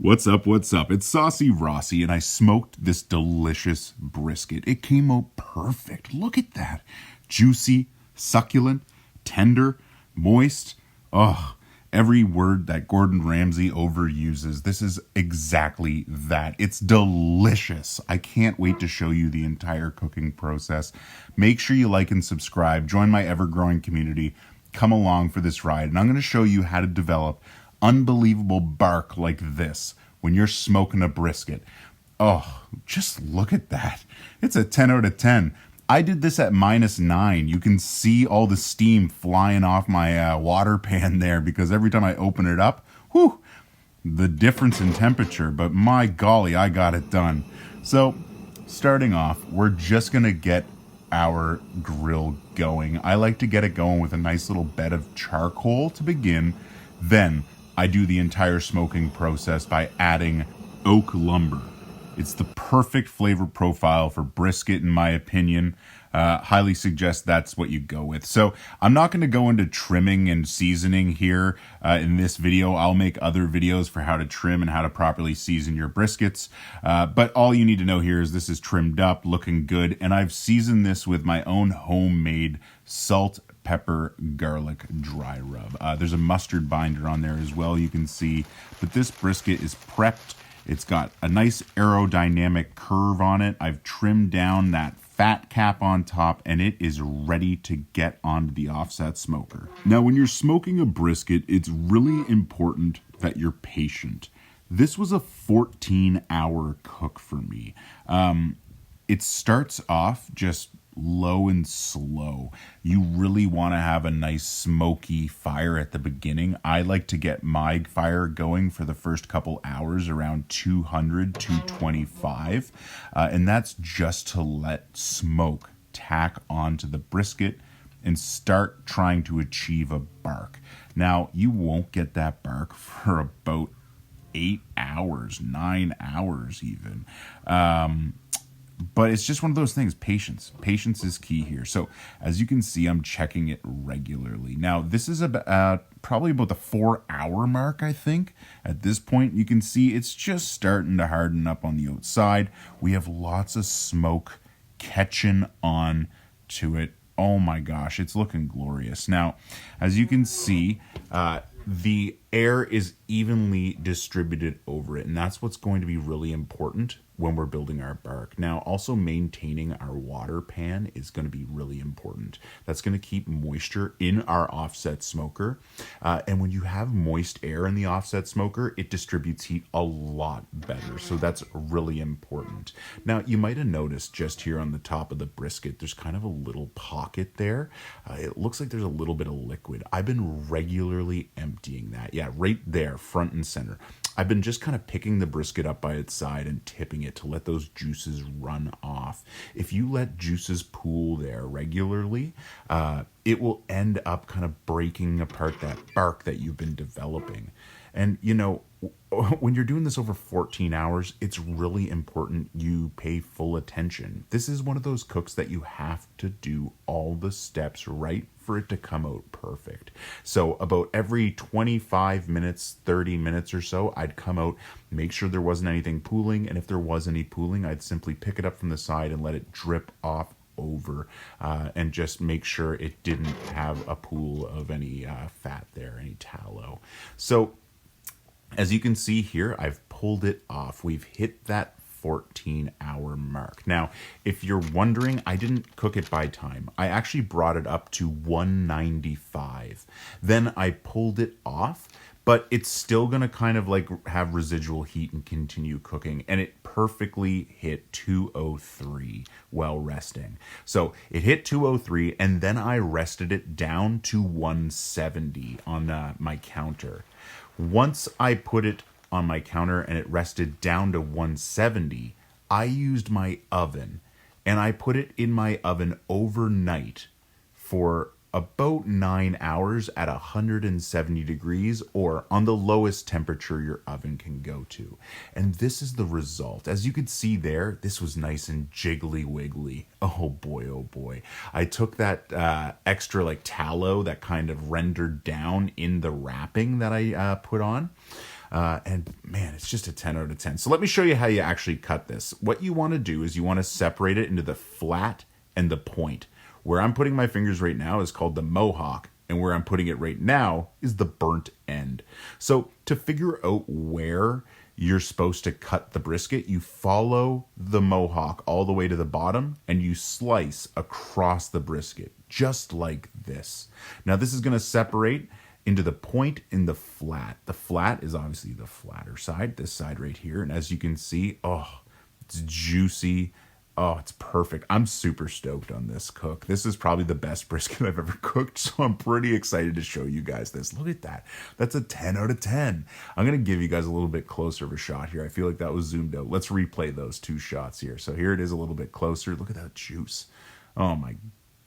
What's up? What's up? It's Saucy Rossy, and I smoked this delicious brisket. It came out perfect. Look at that. Juicy, succulent, tender, moist. Oh, every word that Gordon Ramsay overuses. This is exactly that. It's delicious. I can't wait to show you the entire cooking process. Make sure you like and subscribe. Join my ever-growing community. Come along for this ride, and I'm going to show you how to develop unbelievable bark like this when you're smoking a brisket. Oh, just look at that. It's a 10 out of 10. I did this at -9. You can see all the steam flying off my water pan there because every time I open it up, whew, the difference in temperature. But my golly, I got it done. So starting off, we're just going to get our grill going. I like to get it going with a nice little bed of charcoal to begin. Then I do the entire smoking process by adding oak lumber. It's the perfect flavor profile for brisket, in my opinion. Highly suggest that's what you go with. So I'm not going to go into trimming and seasoning here in this video. I'll make other videos for how to trim and how to properly season your briskets. But all you need to know here is this is trimmed up, looking good. And I've seasoned this with my own homemade salt, pepper, garlic dry rub. There's a mustard binder on there as well, you can see. But this brisket is prepped. It's got a nice aerodynamic curve on it. I've trimmed down that fat cap on top, and it is ready to get onto the offset smoker. Now, when you're smoking a brisket, it's really important that you're patient. This was a 14-hour cook for me. It starts off just low and slow. You really want to have a nice smoky fire at the beginning. I like to get my fire going for the first couple hours around 200, 225. And that's just to let smoke tack onto the brisket and start trying to achieve a bark. Now, you won't get that bark for about 8 hours, 9 hours even. But it's just one of those things, patience. Patience is key here. So as you can see, I'm checking it regularly. Now, this is probably about the 4-hour mark, I think. At this point, you can see it's just starting to harden up on the outside. We have lots of smoke catching on to it. Oh my gosh, it's looking glorious. Now, as you can see, the air is evenly distributed over it, and that's what's going to be really important when we're building our bark. Now, also maintaining our water pan is going to be really important. That's going to keep moisture in our offset smoker. And when you have moist air in the offset smoker, it distributes heat a lot better. So that's really important. Now, you might have noticed just here on the top of the brisket, there's kind of a little pocket there. It looks like there's a little bit of liquid. I've been regularly emptying that. Yeah, right there, front and center. I've been just kind of picking the brisket up by its side and tipping it to let those juices run off. If you let juices pool there regularly, it will end up kind of breaking apart that bark that you've been developing. And, you know, when you're doing this over 14 hours, it's really important you pay full attention. This is one of those cooks that you have to do all the steps right for it to come out perfect. So about every 25 minutes, 30 minutes or so, I'd come out, make sure there wasn't anything pooling, and if there was any pooling, I'd simply pick it up from the side and let it drip off over and just make sure it didn't have a pool of any fat there, any tallow. So as you can see here, I've pulled it off. We've hit that 14-hour mark. Now, if you're wondering, I didn't cook it by time. I actually brought it up to 195. Then I pulled it off, but it's still going to kind of like have residual heat and continue cooking. And it perfectly hit 203 while resting. So it hit 203, and then I rested it down to 170 on my counter. Once I put it on my counter and it rested down to 170, I used my oven and I put it in my oven overnight for about 9 hours at 170 degrees, or on the lowest temperature your oven can go to. And this is the result. As you could see there, this was nice and jiggly wiggly. Oh boy. I took that extra like tallow that kind of rendered down in the wrapping that I put on. And man, it's just a 10 out of 10. So let me show you how you actually cut this. What you want to do is you want to separate it into the flat and the point. Where I'm putting my fingers right now is called the mohawk, and where I'm putting it right now is the burnt end. So to figure out where you're supposed to cut the brisket, you follow the mohawk all the way to the bottom and you slice across the brisket, just like this. Now this is going to separate into the point in the flat. The flat is obviously the flatter side, this side right here. And as you can see, oh, it's juicy. Oh, it's perfect. I'm super stoked on this cook. This is probably the best brisket I've ever cooked, so I'm pretty excited to show you guys this. Look at that. That's a 10 out of 10. I'm going to give you guys a little bit closer of a shot here. I feel like that was zoomed out. Let's replay those two shots here. So here it is a little bit closer. Look at that juice. Oh my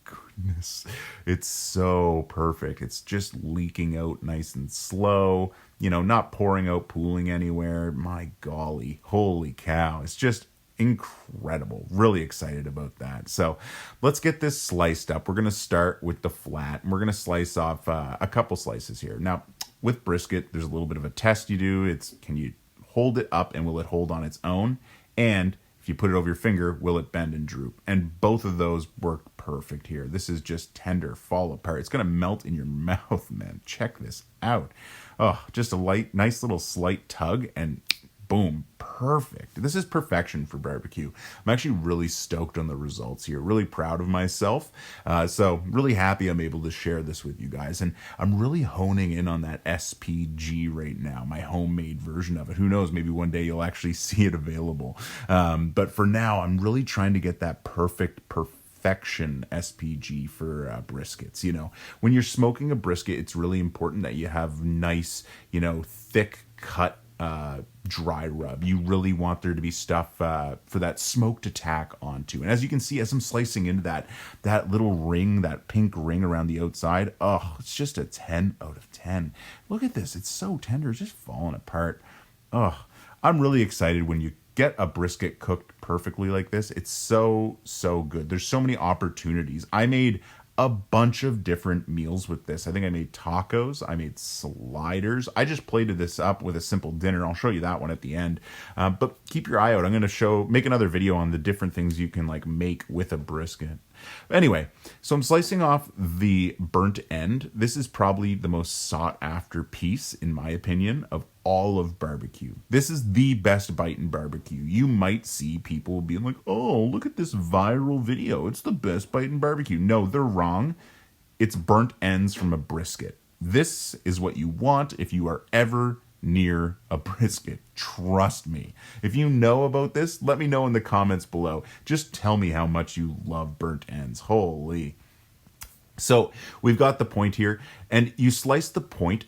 goodness. It's so perfect. It's just leaking out nice and slow, you know, not pouring out, pooling anywhere. My golly, holy cow. It's just incredible. Really excited about that. So let's get this sliced up. We're going to start with the flat, and we're going to slice off a couple slices here. Now, with brisket, there's a little bit of a test you do. It's, can you hold it up and will it hold on its own? And if you put it over your finger, will it bend and droop? And both of those work perfect here. This is just tender, fall apart. It's going to melt in your mouth, man. Check this out. Oh, just a nice little slight tug and boom, perfect. This is perfection for barbecue. I'm actually really stoked on the results here. Really proud of myself. So really happy I'm able to share this with you guys. And I'm really honing in on that SPG right now, my homemade version of it. Who knows, maybe one day you'll actually see it available. But for now, I'm really trying to get that perfection SPG for briskets. You know, when you're smoking a brisket, it's really important that you have nice, you know, thick cut dry rub. You really want there to be stuff for that smoke to tack onto. And as you can see, as I'm slicing into that little ring, that pink ring around the outside, oh, it's just a 10 out of 10. Look at this. It's so tender. It's just falling apart. Oh, I'm really excited when you get a brisket cooked perfectly like this. It's so good. There's so many opportunities. I made a bunch of different meals with this. I think I made tacos. I made sliders. I just plated this up with a simple dinner. I'll show you that one at the end. But keep your eye out. I'm going to make another video on the different things you can like make with a brisket. Anyway, so I'm slicing off the burnt end. This is probably the most sought after piece, in my opinion, of all of barbecue. This is the best bite in barbecue. You might see people being like, oh, look at this viral video. It's the best bite in barbecue. No, they're wrong. It's burnt ends from a brisket. This is what you want if you are ever near a brisket. Trust me. If you know about this, let me know in the comments below. Just tell me how much you love burnt ends. Holy. So we've got the point here, and you slice the point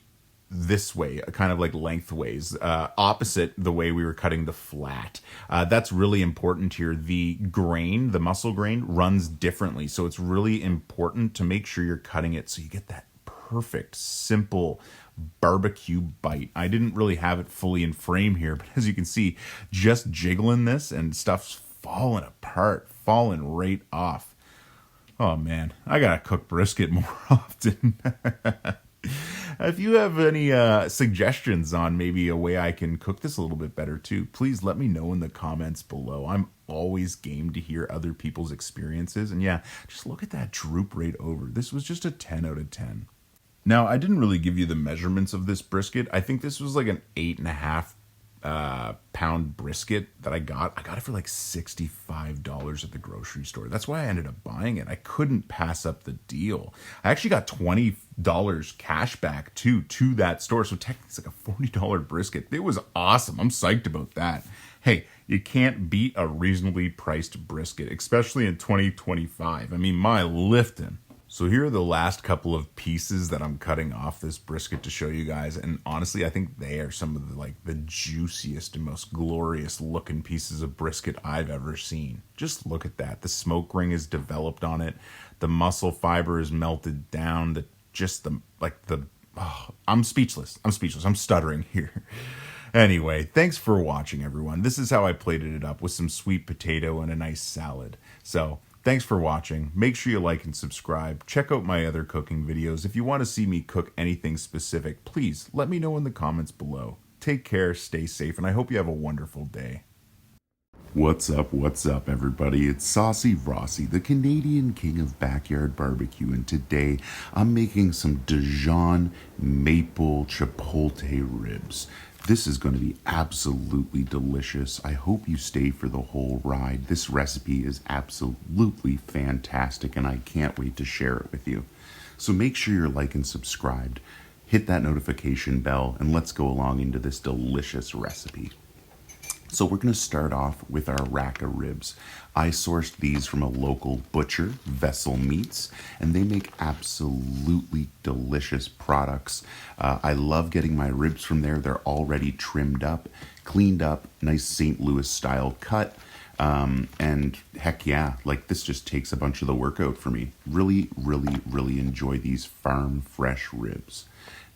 this way, kind of like lengthways, opposite the way we were cutting the flat. That's really important here. The grain, the muscle grain, runs differently. So it's really important to make sure you're cutting it so you get that perfect, simple barbecue bite. I didn't really have it fully in frame here, but as you can see, just jiggling this and stuff's falling apart, falling right off. Oh man, I gotta cook brisket more often. If you have any suggestions on maybe a way I can cook this a little bit better too, please let me know in the comments below. I'm always game to hear other people's experiences. And yeah, just look at that droop right over. This was just a 10 out of 10. Now, I didn't really give you the measurements of this brisket. I think this was like an 8.5 pound brisket that I got. I got it for like $65 at the grocery store. That's why I ended up buying it. I couldn't pass up the deal. I actually got $20 cash back to that store. So technically it's like a $40 brisket. It was awesome. I'm psyched about that. Hey, you can't beat a reasonably priced brisket, especially in 2025. I mean, my lifting. So here are the last couple of pieces that I'm cutting off this brisket to show you guys. And honestly, I think they are some of the juiciest and most glorious looking pieces of brisket I've ever seen. Just look at that. The smoke ring is developed on it. The muscle fiber is melted down. I'm speechless. I'm stuttering here. Anyway, thanks for watching, everyone. This is how I plated it up with some sweet potato and a nice salad. So thanks for watching. Make sure you like and subscribe. Check out my other cooking videos. If you want to see me cook anything specific, please let me know in the comments below. Take care, stay safe, and I hope you have a wonderful day. What's up, everybody? It's Saucy Rossy, the Canadian king of backyard barbecue, and today I'm making some Dijon maple chipotle ribs. This is going to be absolutely delicious. I hope you stay for the whole ride. This recipe is absolutely fantastic, and I can't wait to share it with you. So make sure you're like and subscribed. Hit that notification bell, and let's go along into this delicious recipe. So we're going to start off with our rack of ribs. I sourced these from a local butcher, Vessel Meats, and they make absolutely delicious products. I love getting my ribs from there. They're already trimmed up, cleaned up, nice St. Louis style cut. And heck yeah, like this just takes a bunch of the work out for me. Really enjoy these farm fresh ribs.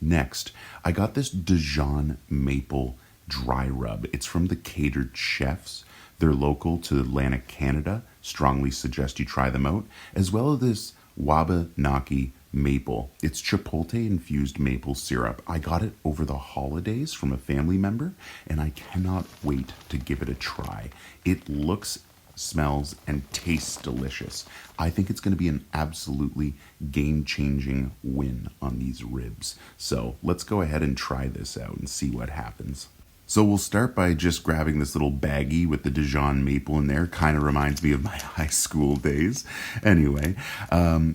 Next, I got this Dijon maple dry rub. It's from the Catered Chefs. They're local to Atlantic Canada. Strongly suggest you try them out. As well as this Wabanaki maple. It's chipotle infused maple syrup. I got it over the holidays from a family member, and I cannot wait to give it a try. It looks, smells, and tastes delicious. I think it's going to be an absolutely game-changing win on these ribs. So let's go ahead and try this out and see what happens. So we'll start by just grabbing this little baggie with the Dijon maple in there. Kind of reminds me of my high school days. Anyway,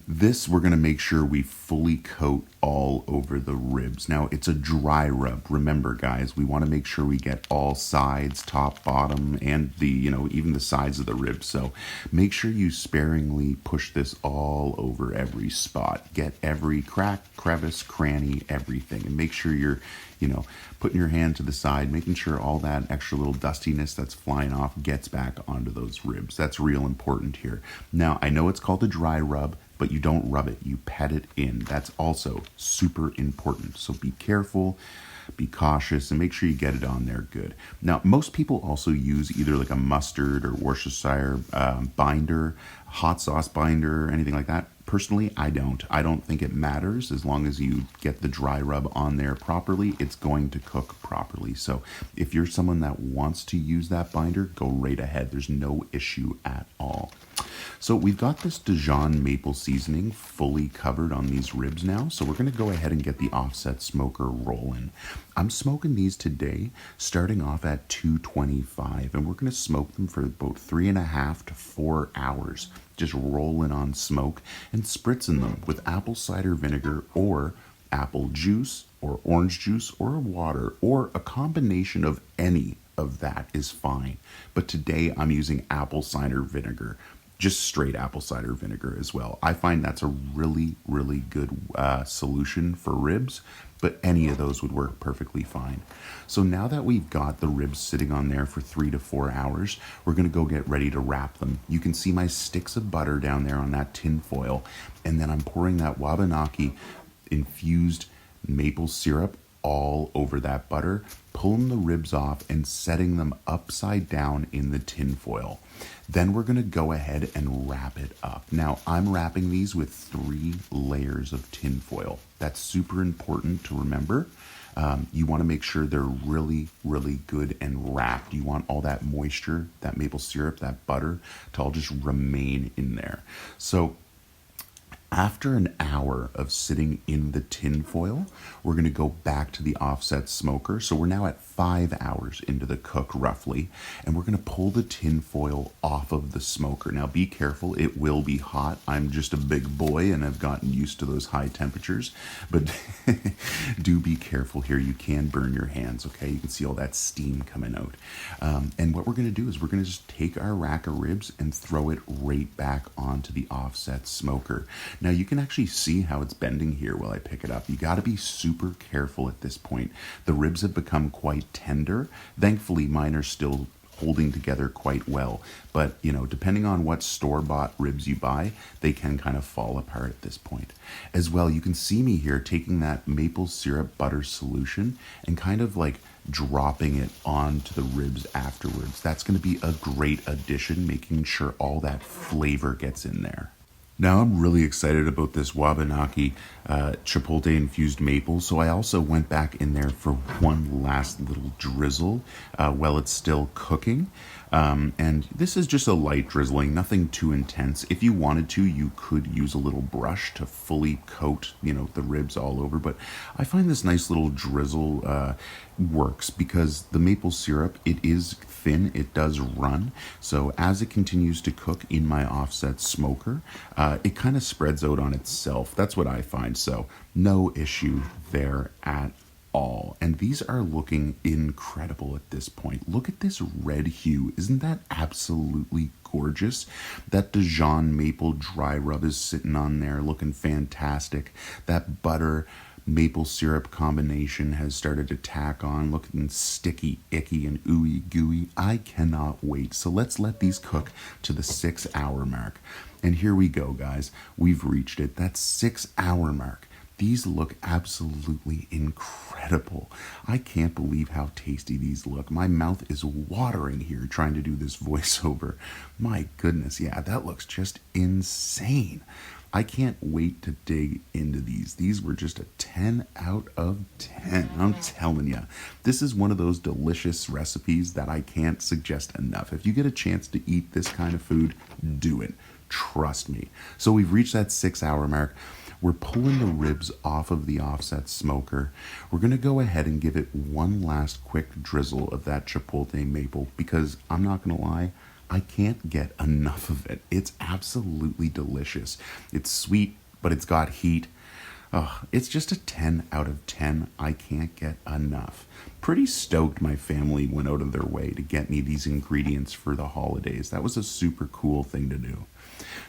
this we're going to make sure we fully coat all over the ribs. Now, it's a dry rub. Remember, guys, we want to make sure we get all sides, top, bottom, and even the sides of the ribs. So make sure you sparingly push this all over every spot. Get every crack, crevice, cranny, everything. And make sure you're putting your hand to the side, making sure all that extra little dustiness that's flying off gets back onto those ribs. That's real important here. Now, I know it's called a dry rub, but you don't rub it, you pat it in. That's also super important. So be careful, be cautious, and make sure you get it on there good. Now, most people also use either like a mustard or Worcestershire binder, hot sauce binder, anything like that. Personally, I don't. I don't think it matters. As long as you get the dry rub on there properly, it's going to cook properly. So if you're someone that wants to use that binder, go right ahead. There's no issue at all. So we've got this Dijon maple seasoning fully covered on these ribs now. So we're going to go ahead and get the offset smoker rolling. I'm smoking these today, starting off at 225, and we're going to smoke them for about 3.5 to 4 hours. Just rolling on smoke and spritzing them with apple cider vinegar or apple juice or orange juice or water or a combination of any of that is fine. But today I'm using apple cider vinegar, just straight apple cider vinegar as well. I find that's a really good solution for ribs, but any of those would work perfectly fine. So now that we've got the ribs sitting on there for 3 to 4 hours, we're gonna go get ready to wrap them. You can see my sticks of butter down there on that tin foil, and then I'm pouring that Wabanaki infused maple syrup all over that butter, pulling the ribs off and setting them upside down in the tin foil. Then we're gonna go ahead and wrap it up. Now, I'm wrapping these with 3 layers of tin foil. That's super important to remember. You wanna make sure they're really good and wrapped. You want all that moisture, that maple syrup, that butter to all just remain in there. So after an hour of sitting in the tin foil, we're going to go back to the offset smoker. So we're now at 5 hours into the cook roughly, and we're going to pull the tin foil off of the smoker. Now be careful, it will be hot. I'm just a big boy and I've gotten used to those high temperatures, but do be careful here. You can burn your hands, okay? You can see all that steam coming out. And what we're going to do is we're going to just take our rack of ribs and throw it right back onto the offset smoker. Now you can actually see how it's bending here while I pick it up. You got to be super careful at this point. The ribs have become quite tender. Thankfully, mine are still holding together quite well. But, depending on what store-bought ribs you buy, they can kind of fall apart at this point. As well, you can see me here taking that maple syrup butter solution and kind of like dropping it onto the ribs afterwards. That's going to be a great addition, making sure all that flavor gets in there. Now I'm really excited about this Wabanaki Chipotle infused maple, so I also went back in there for one last little drizzle while it's still cooking. And this is just a light drizzling, nothing too intense. If you wanted to, you could use a little brush to fully coat, the ribs all over. But I find this nice little drizzle works because the maple syrup, it is thin, it does run. So as it continues to cook in my offset smoker, it kind of spreads out on itself. That's what I find. So no issue there at all. And these are looking incredible at this point. Look at this red hue. Isn't that absolutely gorgeous? That Dijon maple dry rub is sitting on there looking fantastic. That butter maple syrup combination has started to tack on, looking sticky, icky, and ooey gooey. I cannot wait. So let's let these cook to the 6-hour mark. And here we go, guys. We've reached it. That 6-hour mark. These look absolutely incredible. I can't believe how tasty these look. My mouth is watering here trying to do this voiceover. My goodness, yeah, that looks just insane. I can't wait to dig into these. These were just a 10 out of 10. I'm telling you. This is one of those delicious recipes that I can't suggest enough. If you get a chance to eat this kind of food, do it. Trust me. So we've reached that 6-hour mark. We're pulling the ribs off of the offset smoker. We're going to go ahead and give it one last quick drizzle of that Chipotle maple because I'm not going to lie, I can't get enough of it. It's absolutely delicious. It's sweet, but it's got heat. It's just a 10 out of 10. I can't get enough. Pretty stoked my family went out of their way to get me these ingredients for the holidays. That was a super cool thing to do.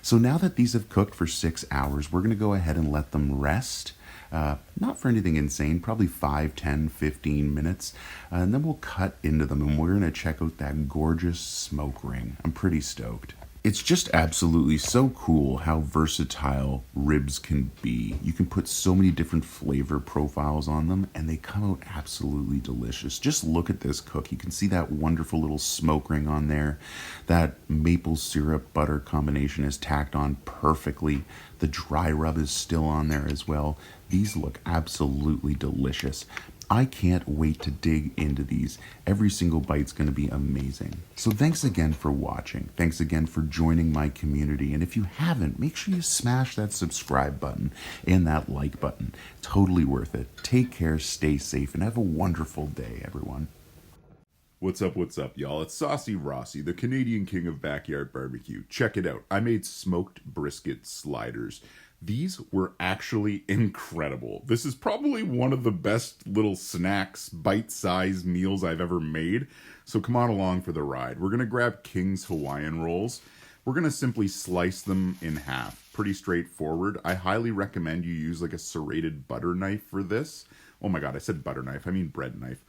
So now that these have cooked for 6 hours, we're going to go ahead and let them rest. Not for anything insane, probably 5, 10, 15 minutes. And then we'll cut into them and we're going to check out that gorgeous smoke ring. I'm pretty stoked. It's just absolutely so cool how versatile ribs can be. You can put so many different flavor profiles on them and they come out absolutely delicious. Just look at this cook. You can see that wonderful little smoke ring on there. That maple syrup butter combination is tacked on perfectly. The dry rub is still on there as well. These look absolutely delicious. I can't wait to dig into these. Every single bite's going to be amazing. So thanks again for watching. Thanks again for joining my community. And if you haven't, make sure you smash that subscribe button and that like button. Totally worth it. Take care, stay safe, and have a wonderful day, everyone. What's up, y'all? It's Saucy Rossy, the Canadian king of backyard barbecue. Check it out. I made smoked brisket sliders. These were actually incredible. This is probably one of the best little snacks, bite-sized meals I've ever made. So come on along for the ride. We're going to grab King's Hawaiian rolls. We're going to simply slice them in half. Pretty straightforward. I highly recommend you use like a serrated butter knife for this. Oh my god, I said butter knife. I mean bread knife.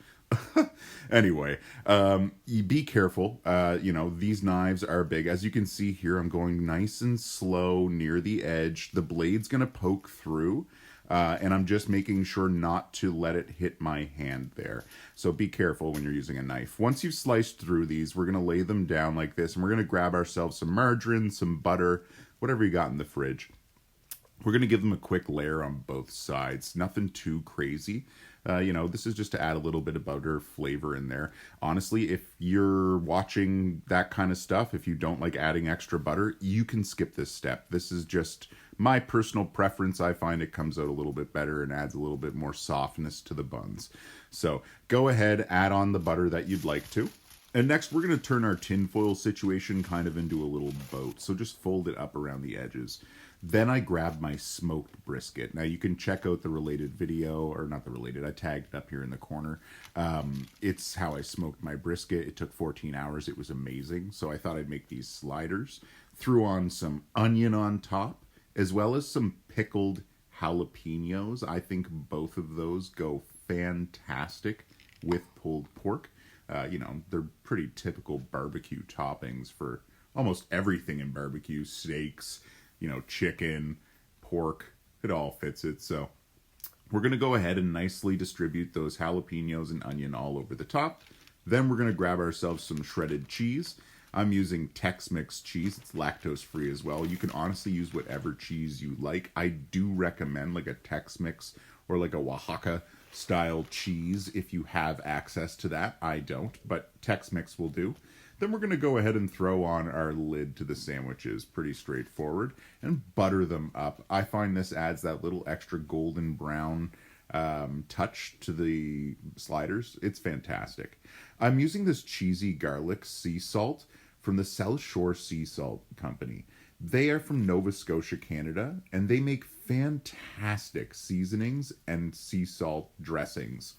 Anyway, you be careful. These knives are big. As you can see here, I'm going nice and slow near the edge. The blade's going to poke through, and I'm just making sure not to let it hit my hand there. So be careful when you're using a knife. Once you've sliced through these, we're going to lay them down like this, and we're going to grab ourselves some margarine, some butter, whatever you got in the fridge. We're going to give them a quick layer on both sides. Nothing too crazy. This is just to add a little bit of butter flavor in there. Honestly, if you're watching that kind of stuff, if you don't like adding extra butter, you can skip this step. This is just my personal preference. I find it comes out a little bit better and adds a little bit more softness to the buns. So go ahead, add on the butter that you'd like to. And next, we're going to turn our tinfoil situation kind of into a little boat. So just fold it up around the edges. Then I grabbed my smoked brisket. Now you can check out the related video, or not the related, I tagged it up here in the corner. It's how I smoked my brisket. It took 14 hours. It was amazing. So I thought I'd make these sliders. Threw on some onion on top, as well as some pickled jalapenos. I think both of those go fantastic with pulled pork. They're pretty typical barbecue toppings for almost everything in barbecue. Steaks, chicken, pork, it all fits it. So we're going to go ahead and nicely distribute those jalapenos and onion all over the top. Then we're going to grab ourselves some shredded cheese. I'm using Tex-Mex cheese. It's lactose free as well. You can honestly use whatever cheese you like. I do recommend like a Tex-Mex or like a Oaxaca style cheese if you have access to that. I don't, but Tex-Mex will do. Then we're going to go ahead and throw on our lid to the sandwiches. Pretty straightforward. And butter them up. I find this adds that little extra golden brown touch to the sliders. It's fantastic. I'm using this cheesy garlic sea salt from the South Shore Sea Salt Company. They are from Nova Scotia, Canada, and they make fantastic seasonings and sea salt dressings.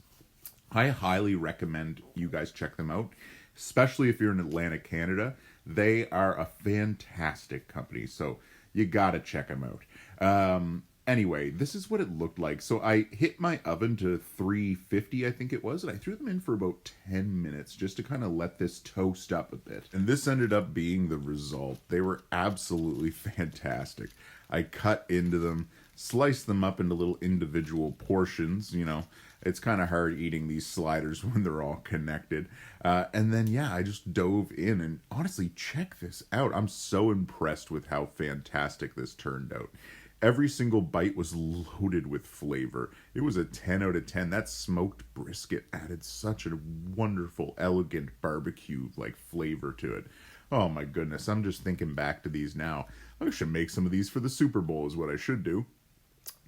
I highly recommend you guys check them out, especially if you're in Atlantic Canada. They are a fantastic company, so you gotta check them out. Anyway, this is what it looked like. So I hit my oven to 350, I think it was, and I threw them in for about 10 minutes just to kind of let this toast up a bit. And this ended up being the result. They were absolutely fantastic. I cut into them, sliced them up into little individual portions, you know. It's kind of hard eating these sliders when they're all connected. And then, yeah, I just dove in and honestly, check this out. I'm so impressed with how fantastic this turned out. Every single bite was loaded with flavor. It was a 10 out of 10. That smoked brisket added such a wonderful, elegant barbecue-like flavor to it. Oh my goodness, I'm just thinking back to these now. I should make some of these for the Super Bowl is what I should do.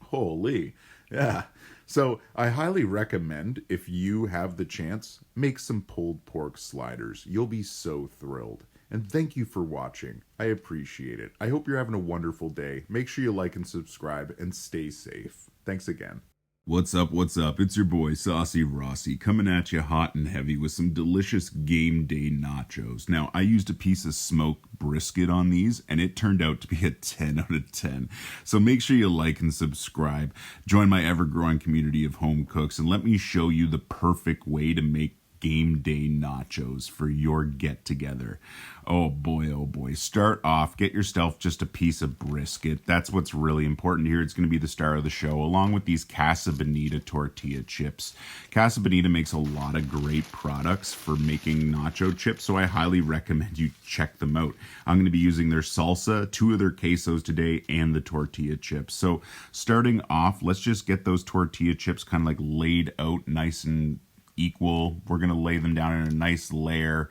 Holy, yeah. So I highly recommend, if you have the chance, make some pulled pork sliders. You'll be so thrilled. And thank you for watching. I appreciate it. I hope you're having a wonderful day. Make sure you like and subscribe and stay safe. Thanks again. What's up, what's up? It's your boy, Saucy Rossy, coming at you hot and heavy with some delicious game day nachos. Now, I used a piece of smoked brisket on these, and it turned out to be a 10 out of 10. So make sure you like and subscribe. Join my ever-growing community of home cooks, and let me show you the perfect way to make game day nachos for your get-together. Oh boy, start off, get yourself just a piece of brisket. That's what's really important here. It's going to be the star of the show, along with these Casa Bonita tortilla chips. Casa Bonita makes a lot of great products for making nacho chips, so I highly recommend you check them out. I'm going to be using their salsa, 2 of their quesos today, and the tortilla chips. So starting off, let's just get those tortilla chips kind of like laid out nice and equal. We're going to lay them down in a nice layer.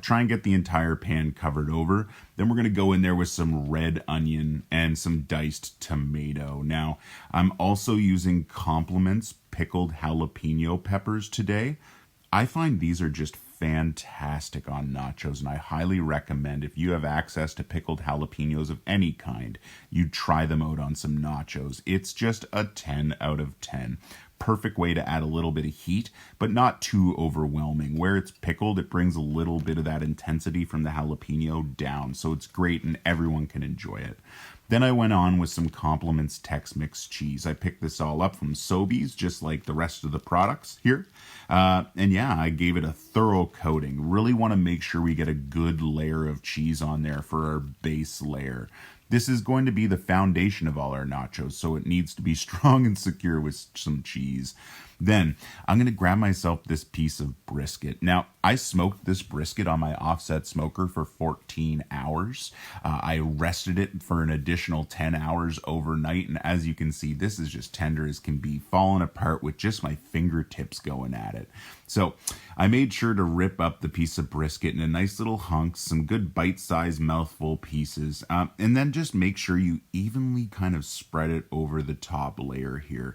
Try and get the entire pan covered over. Then we're going to go in there with some red onion and some diced tomato. Now, I'm also using Compliments pickled jalapeno peppers today. I find these are just fantastic on nachos, and I highly recommend, if you have access to pickled jalapenos of any kind, you try them out on some nachos. It's just a 10 out of 10. Perfect way to add a little bit of heat, but not too overwhelming. Where it's pickled, it brings a little bit of that intensity from the jalapeno down, so it's great and everyone can enjoy it. Then I went on with some Compliments Tex-Mex cheese. I picked this all up from Sobeys, just like the rest of the products here. And yeah, I gave it a thorough coating. Really want to make sure we get a good layer of cheese on there for our base layer. This is going to be the foundation of all our nachos, so it needs to be strong and secure with some cheese. Then I'm going to grab myself this piece of brisket. Now, I smoked this brisket on my offset smoker for 14 hours. I rested it for an additional 10 hours overnight, and as you can see, this is just tender as can be, falling apart with just my fingertips going at it. So I made sure to rip up the piece of brisket in a nice little hunks, some good bite-sized mouthful pieces, and then just make sure you evenly kind of spread it over the top layer here.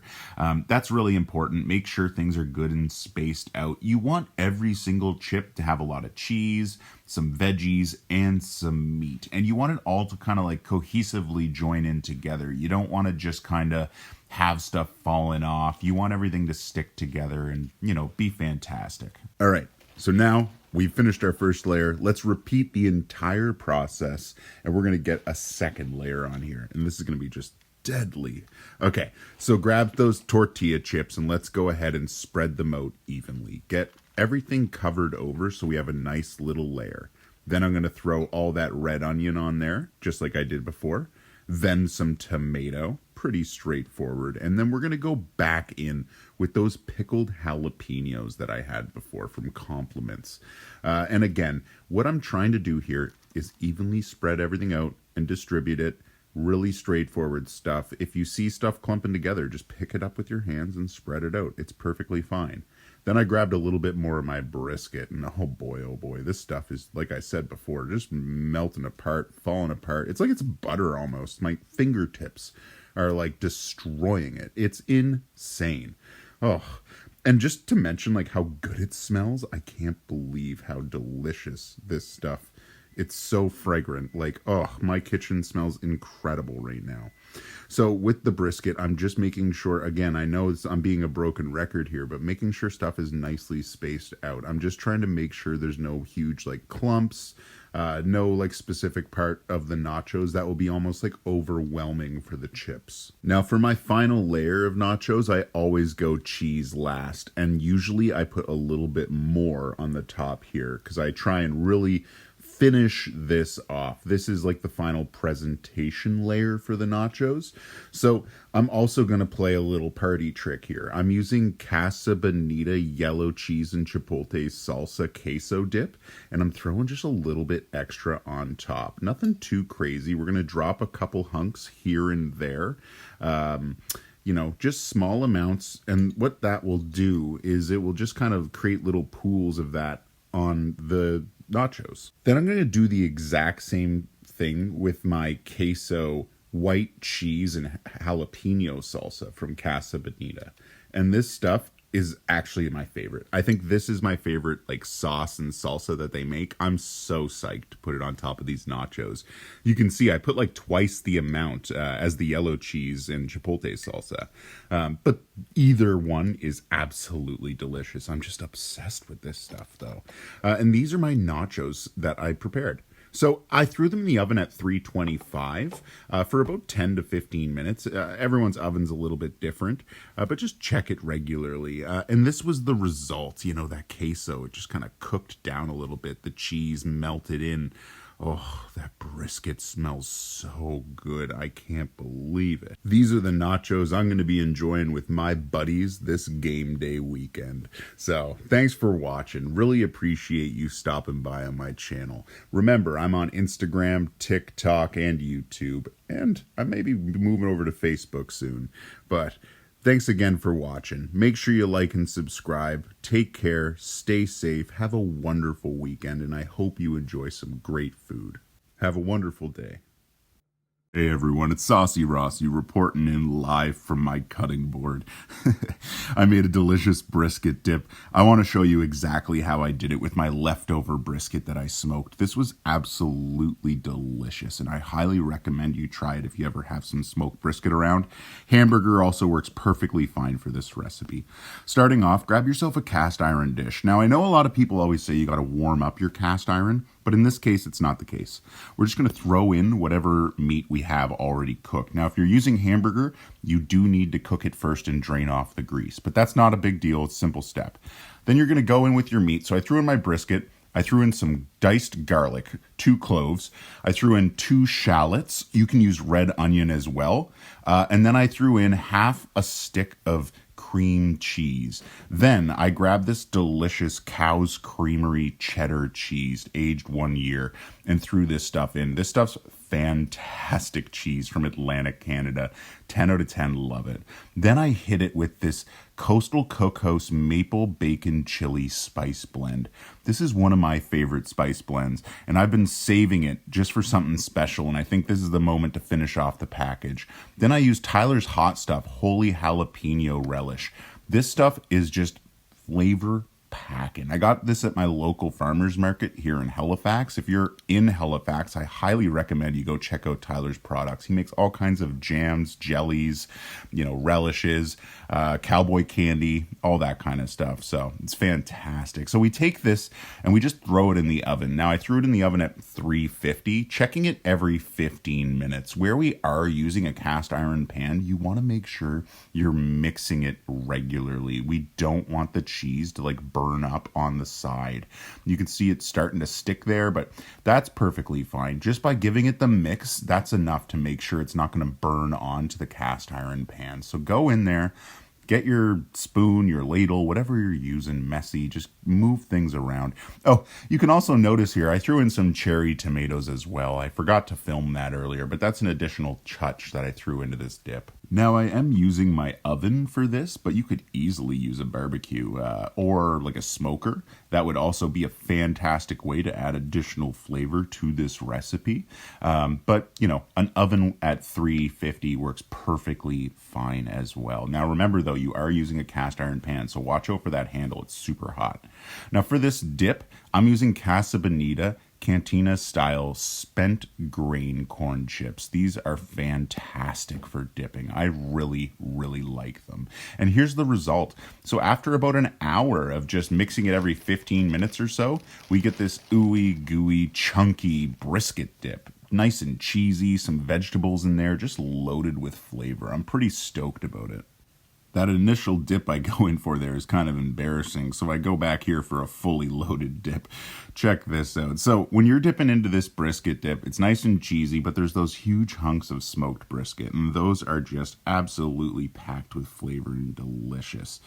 That's really important. Make sure things are good and spaced out. You want every single chip to have a lot of cheese, some veggies, and some meat. And you want it all to kind of like cohesively join in together. You don't want to just kind of have stuff falling off. You want everything to stick together and, you know, be fantastic. All right, so now we've finished our first layer. Let's repeat the entire process, and we're going to get a second layer on here. And this is going to be just deadly. Okay, so grab those tortilla chips and let's go ahead and spread them out evenly. Get everything covered over so we have a nice little layer. Then I'm going to throw all that red onion on there, just like I did before. Then some tomato. pretty straightforward. And then we're going to go back in with those pickled jalapenos that I had before from Compliments. And again, what I'm trying to do here is evenly spread everything out and distribute it. Really straightforward stuff. If you see stuff clumping together, just pick it up with your hands and spread it out. It's perfectly fine. Then I grabbed a little bit more of my brisket, and oh boy, this stuff is, like I said before, just melting apart, falling apart. It's like it's butter almost. My fingertips are like destroying it. It's insane. Oh, and just to mention like how good it smells, I can't believe how delicious this stuff. It's so fragrant. Like, oh, my kitchen smells incredible right now. So with the brisket, I'm just making sure, again, I know I'm being a broken record here, but making sure stuff is nicely spaced out. I'm just trying to make sure there's no huge like clumps, no like specific part of the nachos that will be almost like overwhelming for the chips. Now for my final layer of nachos, I always go cheese last, and usually I put a little bit more on the top here because I try and really finish this off. This is like the final presentation layer for the nachos. So I'm also going to play a little party trick here. I'm using Casa Bonita yellow cheese and chipotle salsa queso dip, and I'm throwing just a little bit extra on top. Nothing too crazy. We're going to drop a couple hunks here and there. You know, just small amounts. And what that will do is it will just kind of create little pools of that on the nachos. Then I'm going to do the exact same thing with my queso white cheese and jalapeno salsa from Casa Bonita. And this stuff is actually my favorite. I think this is my favorite like sauce and salsa that they make. I'm so psyched to put it on top of these nachos. You can see I put like twice the amount as the yellow cheese and chipotle salsa. But either one is absolutely delicious. I'm just obsessed with this stuff though. And these are my nachos that I prepared. So I threw them in the oven at 325 for about 10 to 15 minutes. Everyone's oven's a little bit different, but just check it regularly. And this was the result. You know, that queso, it just kind of cooked down a little bit. The cheese melted in. Oh, that brisket smells so good. I can't believe it. These are the nachos I'm going to be enjoying with my buddies this game day weekend. So thanks for watching. Really appreciate you stopping by on my channel. Remember, I'm on Instagram, TikTok, and YouTube. And I may be moving over to Facebook soon. But thanks again for watching. Make sure you like and subscribe. Take care, stay safe, have a wonderful weekend, and I hope you enjoy some great food. Have a wonderful day. Hey everyone, it's Saucy Rossy reporting in live from my cutting board. I made a delicious brisket dip. I want to show you exactly how I did it with my leftover brisket that I smoked. This was absolutely delicious, and I highly recommend you try it if you ever have some smoked brisket around. Hamburger also works perfectly fine for this recipe. Starting off, grab yourself a cast iron dish. Now I know a lot of people always say you got to warm up your cast iron, but in this case, it's not the case. We're just going to throw in whatever meat we have already cooked. Now, if you're using hamburger, you do need to cook it first and drain off the grease, but that's not a big deal. It's a simple step. Then you're going to go in with your meat. So I threw in my brisket. I threw in some diced garlic, 2 cloves. I threw in 2 shallots. You can use red onion as well. And then I threw in half a stick of cream cheese. Then I grabbed this delicious Cow's Creamery cheddar cheese, aged 1 year, and threw this stuff in. This stuff's fantastic cheese from Atlantic Canada. 10 out of 10, love it. Then I hit it with this Coastal Cookhouse Maple Bacon Chili Spice Blend. This is one of my favorite spice blends, and I've been saving it just for something special, and I think this is the moment to finish off the package. Then I used Tyler's Hot Stuff Holy Jalapeno Relish. This stuff is just flavor packing. I got this at my local farmer's market here in Halifax. If you're in Halifax, I highly recommend you go check out Tyler's products. He makes all kinds of jams, jellies, relishes, cowboy candy, all that kind of stuff. So it's fantastic. So we take this and we just throw it in the oven. Now I threw it in the oven at 350, checking it every 15 minutes. Where we are using a cast iron pan, you want to make sure you're mixing it regularly. We don't want the cheese to burn burn up on the side. You can see it starting to stick there, but that's perfectly fine. Just by giving it the mix, that's enough to make sure it's not going to burn onto the cast iron pan. So go in there, get your spoon, your ladle, whatever you're using, messy, just move things around. Oh, you can also notice here, I threw in some cherry tomatoes as well. I forgot to film that earlier, but that's an additional touch that I threw into this dip. Now, I am using my oven for this, but you could easily use a barbecue or like a smoker. That would also be a fantastic way to add additional flavor to this recipe. But, you know, an oven at 350 works perfectly fine as well. Now, remember, though, you are using a cast iron pan, so watch out for that handle. It's super hot. Now, for this dip, I'm using Casa Bonita Cantina style spent grain corn chips. These are fantastic for dipping. I really, really like them. And here's the result. So after about an hour of just mixing it every 15 minutes or so, we get this ooey gooey chunky brisket dip. Nice and cheesy, some vegetables in there, just loaded with flavor. I'm pretty stoked about it. That initial dip I go in for there is kind of embarrassing, so I go back here for a fully loaded dip. Check this out. So when you're dipping into this brisket dip, it's nice and cheesy, but there's those huge hunks of smoked brisket, and those are just absolutely packed with flavor and delicious.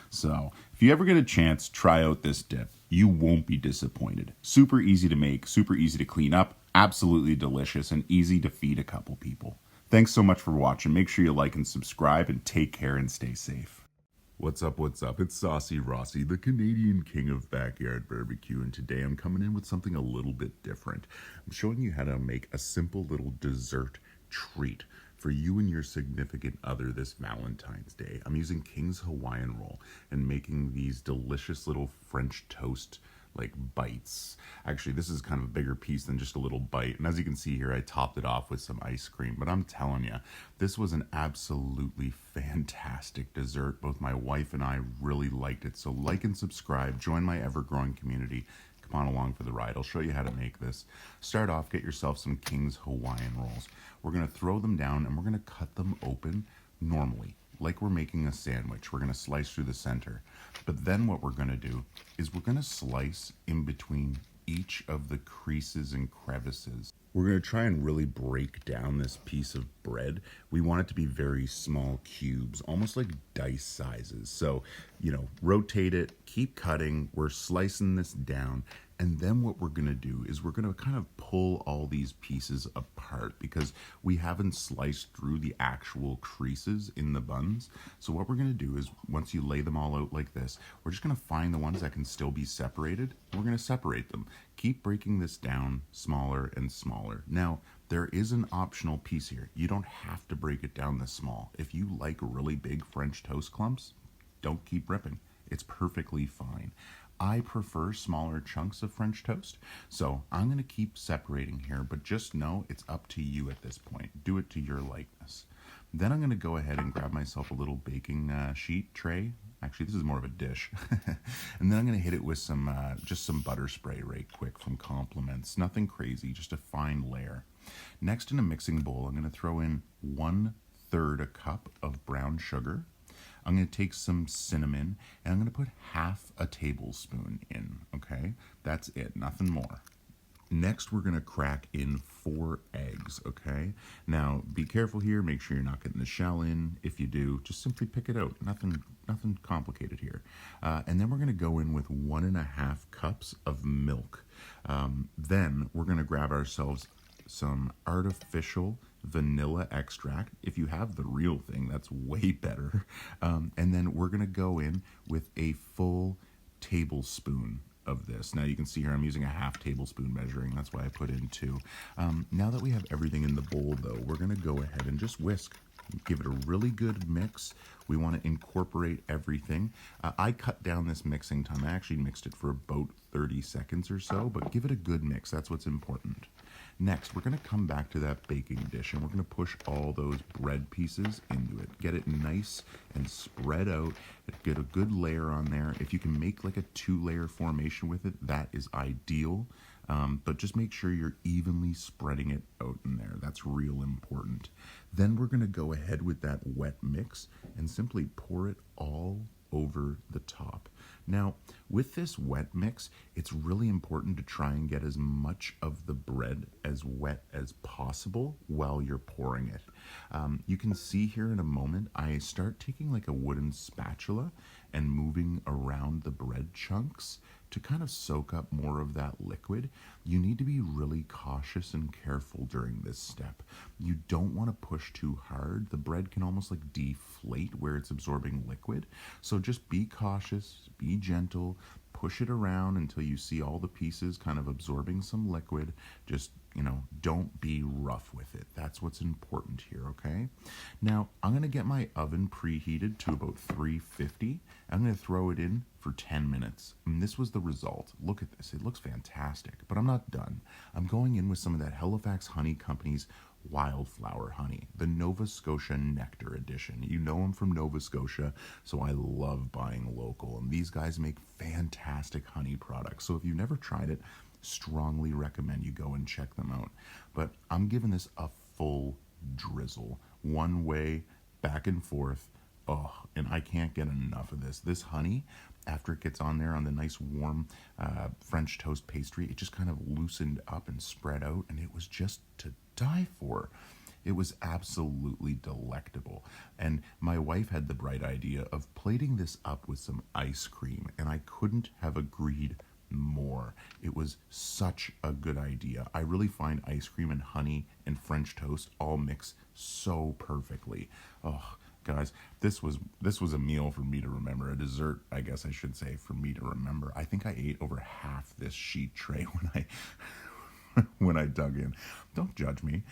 So if you ever get a chance, try out this dip. You won't be disappointed. Super easy to make, super easy to clean up, absolutely delicious, and easy to feed a couple people. Thanks so much for watching. Make sure you like and subscribe, and take care and stay safe. What's up, what's up? It's Saucy Rossy, the Canadian king of backyard barbecue, and today I'm coming in with something a little bit different. I'm showing you how to make a simple little dessert treat for you and your significant other this Valentine's Day. I'm using King's Hawaiian roll and making these delicious little French toast like bites. Actually, this is kind of a bigger piece than just a little bite. And as you can see here, I topped it off with some ice cream. But I'm telling you, this was an absolutely fantastic dessert. Both my wife and I really liked it. So like and subscribe, join my ever-growing community. Come on along for the ride. I'll show you how to make this. Start off, get yourself some King's Hawaiian rolls. We're going to throw them down and we're going to cut them open normally, like we're making a sandwich. We're going to slice through the center. But then what we're going to do is we're going to slice in between each of the creases and crevices. We're going to try and really break down this piece of bread. We want it to be very small cubes, almost like dice sizes. So, you know, rotate it, keep cutting. We're slicing this down. And then what we're going to do is we're going to kind of pull all these pieces apart because we haven't sliced through the actual creases in the buns. So what we're going to do is once you lay them all out like this, we're just going to find the ones that can still be separated. We're going to separate them. Keep breaking this down smaller and smaller. Now, there is an optional piece here. You don't have to break it down this small. If you like really big French toast clumps, don't keep ripping. It's perfectly fine. I prefer smaller chunks of French toast, so I'm going to keep separating here, but just know it's up to you at this point. Do it to your likeness. Then I'm going to go ahead and grab myself a little baking sheet tray. Actually, this is more of a dish. And then I'm going to hit it with some just some butter spray right quick from Compliments. Nothing crazy, just a fine layer. Next, in a mixing bowl, I'm going to throw in 1/3 a cup of brown sugar. I'm going to take some cinnamon, and I'm going to put half a tablespoon in, okay? That's it, nothing more. Next, we're going to crack in 4 eggs, okay? Now, be careful here. Make sure you're not getting the shell in. If you do, just simply pick it out. Nothing complicated here. And then we're going to go in with 1.5 cups of milk. Then we're going to grab ourselves some artificial vanilla extract. If you have the real thing, that's way better. And then we're going to go in with a full tablespoon of this. Now you can see here I'm using a half tablespoon measuring. That's why I put in 2. Now that we have everything in the bowl, though, we're going to go ahead and just whisk. Give it a really good mix. We want to incorporate everything. I cut down this mixing time. I actually mixed it for about 30 seconds or so, but give it a good mix. That's what's important. Next, we're going to come back to that baking dish and we're going to push all those bread pieces into it. Get it nice and spread out. Get a good layer on there. If you can make like a 2-layer formation with it, that is ideal. But just make sure you're evenly spreading it out in there. That's real important. Then we're going to go ahead with that wet mix and simply pour it all over the top. Now, with this wet mix, it's really important to try and get as much of the bread as wet as possible while you're pouring it. You can see here in a moment, I start taking like a wooden spatula and moving around the bread chunks to kind of soak up more of that liquid. You need to be really cautious and careful during this step. You don't want to push too hard. The bread can almost like deflate where it's absorbing liquid. So just be cautious, be gentle, push it around until you see all the pieces kind of absorbing some liquid. Just, don't be rough with it. That's what's important here, okay? Now, I'm going to get my oven preheated to about 350. I'm going to throw it in for 10 minutes. And this was the result. Look at this. It looks fantastic, but I'm not done. I'm going in with some of that Halifax Honey Company's wildflower honey, the Nova Scotia Nectar Edition. You know them from Nova Scotia, so I love buying local. And these guys make fantastic honey products. So if you've never tried it, strongly recommend you go and check them out. But I'm giving this a full drizzle, one way, back and forth. Oh, and I can't get enough of this. This honey, after it gets on there on the nice warm French toast pastry, it just kind of loosened up and spread out, and it was just to die for. It was absolutely delectable. And my wife had the bright idea of plating this up with some ice cream, and I couldn't have agreed more. It was such a good idea. I really find ice cream and honey and French toast all mix so perfectly. Oh, guys, this was a meal for me to remember. A dessert, I guess I should say, for me to remember. I think I ate over half this sheet tray when I dug in. Don't judge me.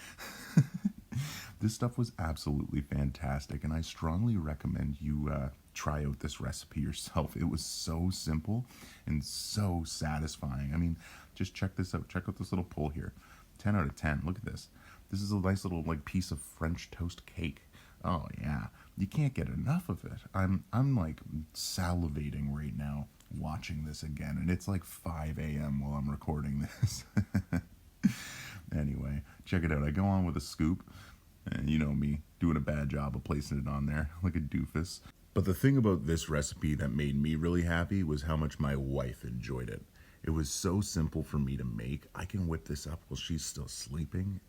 This stuff was absolutely fantastic, and I strongly recommend you try out this recipe yourself. It was so simple and so satisfying. I mean, just check this out. Check out this little pull here. 10 out of 10. Look at this. This is a nice little piece of French toast cake. Oh yeah, you can't get enough of it. I'm like salivating right now watching this again, and it's like 5 a.m. while I'm recording this. Anyway, check it out. I go on with a scoop, and you know me, doing a bad job of placing it on there like a doofus. But the thing about this recipe that made me really happy was how much my wife enjoyed it. It was so simple for me to make. I can whip this up while she's still sleeping.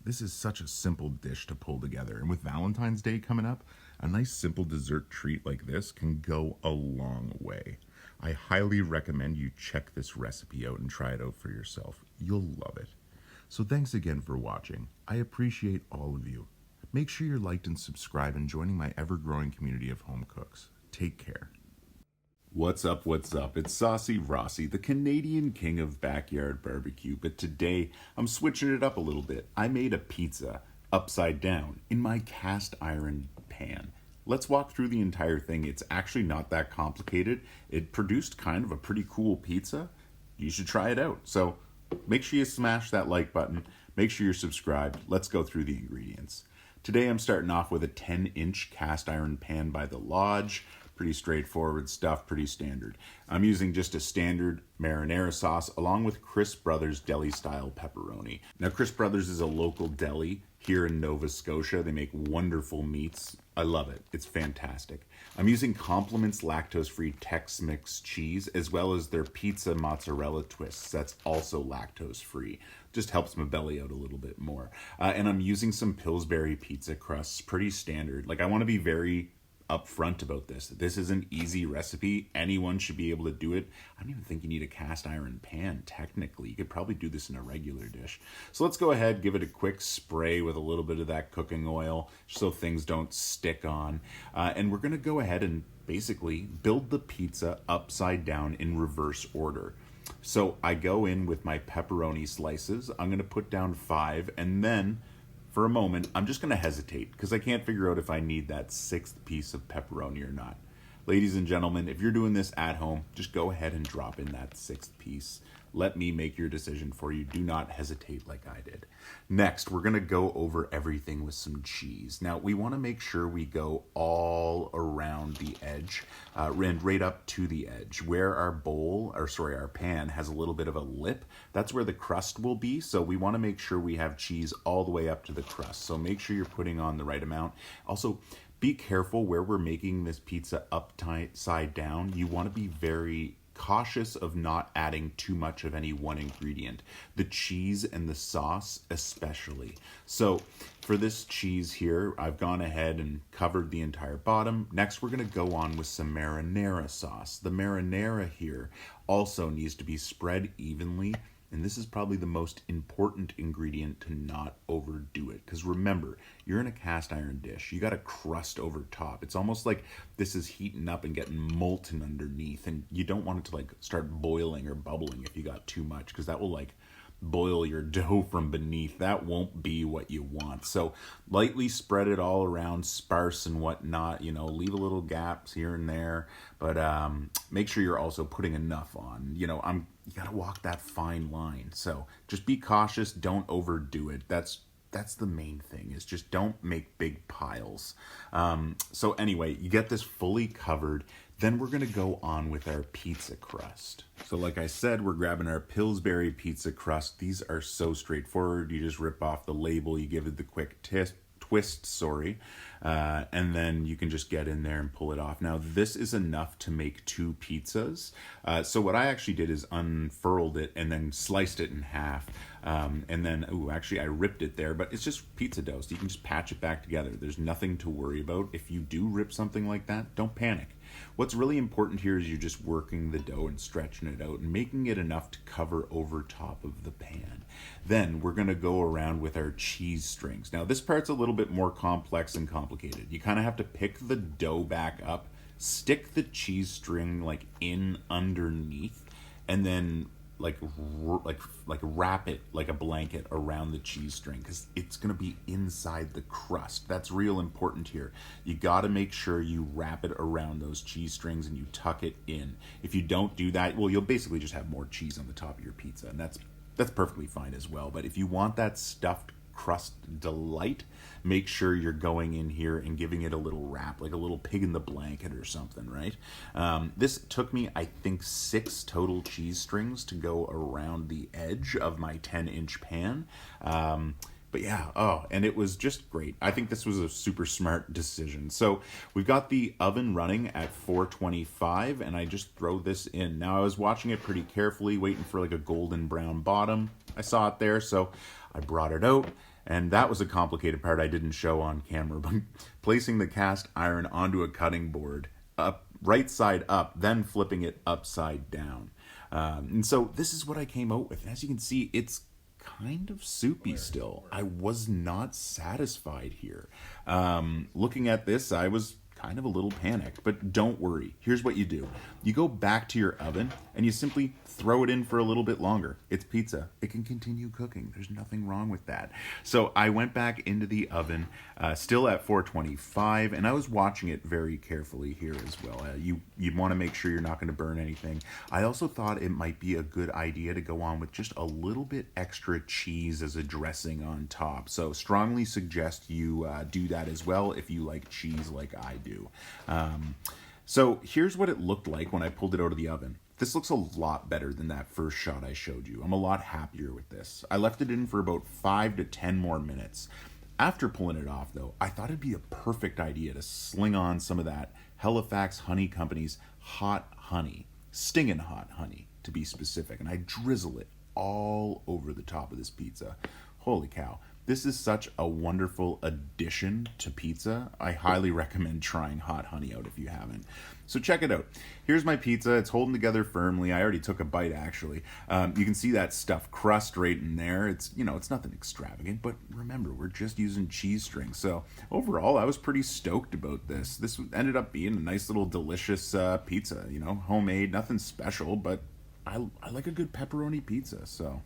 This is such a simple dish to pull together. And with Valentine's Day coming up, a nice simple dessert treat like this can go a long way. I highly recommend you check this recipe out and try it out for yourself. You'll love it. So thanks again for watching. I appreciate all of you. Make sure you're liked and subscribe and joining my ever-growing community of home cooks. Take care. What's up, what's up? It's Saucy Rossy, the Canadian king of backyard barbecue, but today I'm switching it up a little bit. I made a pizza upside down in my cast iron pan. Let's walk through the entire thing. It's actually not that complicated. It produced kind of a pretty cool pizza. You should try it out. So make sure you smash that like button. Make sure you're subscribed. Let's go through the ingredients. Today I'm starting off with a 10-inch cast iron pan by the Lodge. Pretty straightforward stuff, pretty standard. I'm using just a standard marinara sauce along with Chris Brothers deli style pepperoni. Now Chris Brothers is a local deli here in Nova Scotia. They make wonderful meats. I love it. It's fantastic. I'm using Compliments lactose-free Tex-Mix cheese as well as their pizza mozzarella twists. That's also lactose-free. Just helps my belly out a little bit more. And I'm using some Pillsbury pizza crusts, pretty standard. I want to be very upfront about this. This is an easy recipe. Anyone should be able to do it. I don't even think you need a cast iron pan, technically. You could probably do this in a regular dish. So let's go ahead, give it a quick spray with a little bit of that cooking oil so things don't stick on. And we're going to go ahead and basically build the pizza upside down in reverse order. So I go in with my pepperoni slices. I'm going to put down 5, and then for a moment, I'm just going to hesitate because I can't figure out if I need that 6th piece of pepperoni or not. Ladies and gentlemen, if you're doing this at home, just go ahead and drop in that 6th piece. Let me make your decision for you. Do not hesitate like I did. Next, we're going to go over everything with some cheese. Now, we want to make sure we go all around the edge and right up to the edge. Where our pan has a little bit of a lip, that's where the crust will be. So we want to make sure we have cheese all the way up to the crust. So make sure you're putting on the right amount. Also, Be careful where we're making this pizza upside down. You want to be very cautious of not adding too much of any one ingredient, the cheese and the sauce especially. So for this cheese here, I've gone ahead and covered the entire bottom. Next, we're going to go on with some marinara sauce. The marinara here also needs to be spread evenly, and this is probably the most important ingredient to not overdo it. Because remember, you're in a cast iron dish. You got a crust over top. It's almost like this is heating up and getting molten underneath. And you don't want it to like start boiling or bubbling if you got too much, because that will like boil your dough from beneath. That won't be what you want. So lightly spread it all around, sparse and whatnot, you know, leave a little gaps here and there, but make sure you're also putting enough on. You know, you gotta walk that fine line. So just be cautious, don't overdo it. That's the main thing, is just don't make big piles. So anyway, you get this fully covered. Then we're going to go on with our pizza crust. So like I said, we're grabbing our Pillsbury pizza crust. These are so straightforward. You just rip off the label, you give it the quick twist, and then you can just get in there and pull it off. Now this is enough to make 2 pizzas. So what I actually did is unfurled it and then sliced it in half. And then, actually I ripped it there, but it's just pizza dough, so you can just patch it back together. There's nothing to worry about. If you do rip something like that, don't panic. What's really important here is you're just working the dough and stretching it out and making it enough to cover over top of the pan. Then we're going to go around with our cheese strings. Now this part's a little bit more complex and complicated. You kind of have to pick the dough back up, stick the cheese string like in underneath, and then like wrap it like a blanket around the cheese string, because it's going to be inside the crust. That's real important here. You got to make sure you wrap it around those cheese strings and you tuck it in. If you don't do that, well, you'll basically just have more cheese on the top of your pizza, and that's perfectly fine as well. But if you want that stuffed crust delight, make sure you're going in here and giving it a little wrap, like a little pig in the blanket or something, right? This took me, I think, 6 total cheese strings to go around the edge of my 10-inch pan. But yeah, and it was just great. I think this was a super smart decision. So we've got the oven running at 425, and I just throw this in. Now I was watching it pretty carefully, waiting for like a golden brown bottom. I saw it there, so I brought it out, and that was a complicated part I didn't show on camera, but placing the cast iron onto a cutting board, up, right side up, then flipping it upside down. And so this is what I came out with. And as you can see, it's kind of soupy still. I was not satisfied here. Looking at this, I was kind of a little panicked, but don't worry. Here's what you do. You go back to your oven and you simply throw it in for a little bit longer. It's pizza. It can continue cooking. There's nothing wrong with that. So I went back into the oven, still at 425, and I was watching it very carefully here as well. You want to make sure you're not going to burn anything. I also thought it might be a good idea to go on with just a little bit extra cheese as a dressing on top. So strongly suggest you do that as well if you like cheese like I do. So here's what it looked like when I pulled it out of the oven. This looks a lot better than that first shot I showed you. I'm a lot happier with this. I left it in for about 5 to 10 more minutes. After pulling it off, though, I thought it'd be a perfect idea to sling on some of that Halifax Honey Company's hot honey, stinging hot honey, to be specific, and I drizzle it all over the top of this pizza. Holy cow. This is such a wonderful addition to pizza. I highly recommend trying hot honey out if you haven't. So check it out. Here's my pizza. It's holding together firmly. I already took a bite, actually. You can see that stuffed crust right in there. It's nothing extravagant, but remember, we're just using cheese strings. So overall, I was pretty stoked about this. This ended up being a nice little delicious pizza. Homemade, nothing special, but I like a good pepperoni pizza, So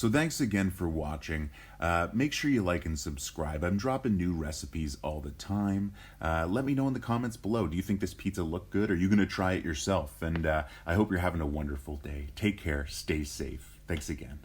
thanks again for watching. Make sure you like and subscribe. I'm dropping new recipes all the time. Let me know in the comments below. Do you think this pizza looked good? Are you going to try it yourself? And I hope you're having a wonderful day. Take care. Stay safe. Thanks again.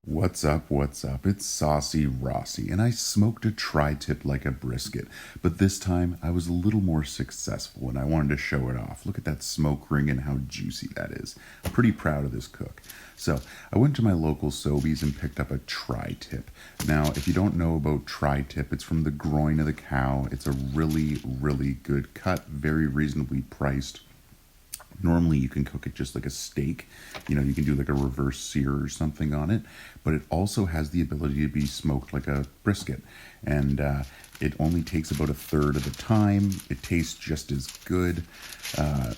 What's up, what's up? It's Saucy Rossy, and I smoked a tri-tip like a brisket, but this time I was a little more successful and I wanted to show it off. Look at that smoke ring and how juicy that is. I'm pretty proud of this cook. So I went to my local Sobeys and picked up a tri-tip. Now, if you don't know about tri-tip, it's from the groin of the cow. It's a really, really good cut, very reasonably priced. Normally you can cook it just like a steak. You know, you can do like a reverse sear or something on it, but it also has the ability to be smoked like a brisket. And it only takes about a third of the time. It tastes just as good.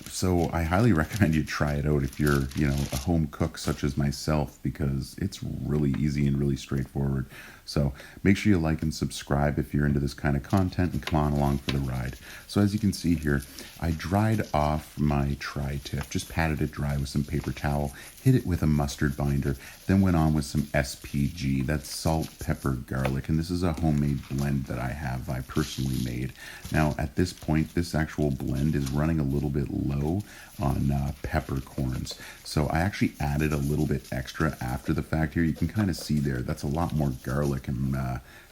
So I highly recommend you try it out if you're, a home cook such as myself, because it's really easy and really straightforward. So make sure you like and subscribe if you're into this kind of content, and come on along for the ride. So as you can see here, I dried off my tri-tip, just patted it dry with some paper towel, hit it with a mustard binder, then went on with some SPG, that's salt, pepper, garlic, and this is a homemade blend that I personally made. Now at this point, this actual blend is running a little bit low on peppercorns, so I actually added a little bit extra after the fact here. You can kind of see there, that's a lot more garlic and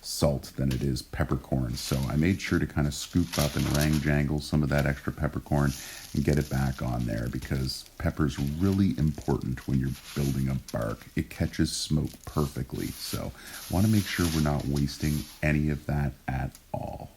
salt than it is peppercorns. So I made sure to kind of scoop up and jangle some of that extra peppercorn and get it back on there, because pepper's really important when you're building a bark. It catches smoke perfectly, so want to make sure we're not wasting any of that at all.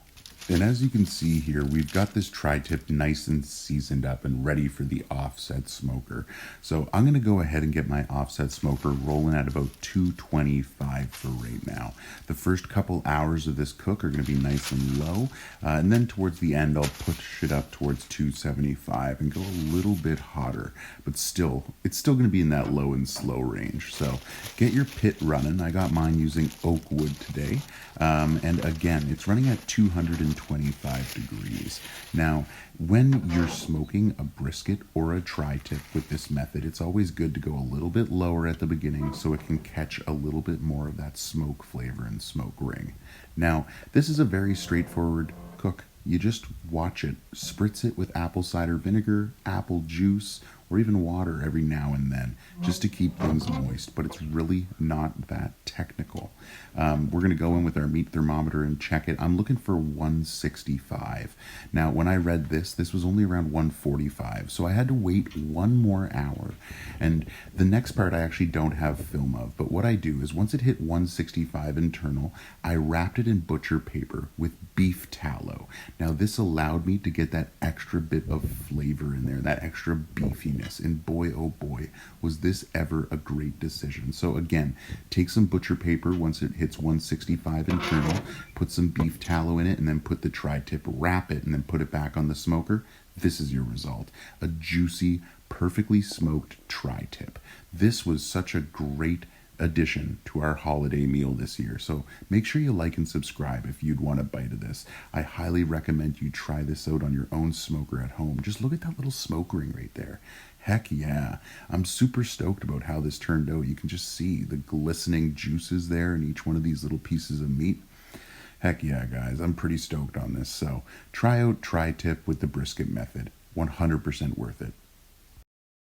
And as you can see here, we've got this tri-tip nice and seasoned up and ready for the offset smoker. So I'm going to go ahead and get my offset smoker rolling at about 225 for right now. The first couple hours of this cook are going to be nice and low, and then towards the end I'll push it up towards 275 and go a little bit hotter, but still, it's still going to be in that low and slow range. So get your pit running. I got mine using oak wood today, and again, it's running at 225 degrees. Now, when you're smoking a brisket or a tri-tip with this method, it's always good to go a little bit lower at the beginning so it can catch a little bit more of that smoke flavor and smoke ring. Now, this is a very straightforward cook. You just watch it, spritz it with apple cider vinegar, apple juice, or even water every now and then, just to keep things moist, but it's really not that technical. We're gonna go in with our meat thermometer and check it. I'm looking for 165. Now, when I read this was only around 145, so I had to wait one more hour. And the next part I actually don't have film of, but what I do is once it hit 165 internal, I wrapped it in butcher paper with beef tallow. Now, this allowed me to get that extra bit of flavor in there, that extra beefiness. And boy, oh boy, was this ever a great decision. So again, take some butcher paper once it hits 165 internal, put some beef tallow in it, and then put the tri-tip, wrap it, and then put it back on the smoker. This is your result. A juicy, perfectly smoked tri-tip. This was such a great addition to our holiday meal this year. So make sure you like and subscribe if you'd want a bite of this. I highly recommend you try this out on your own smoker at home. Just look at that little smoke ring right there. Heck yeah. I'm super stoked about how this turned out. You can just see the glistening juices there in each one of these little pieces of meat. Heck yeah, guys. I'm pretty stoked on this. So try out tri-tip with the brisket method. 100% worth it.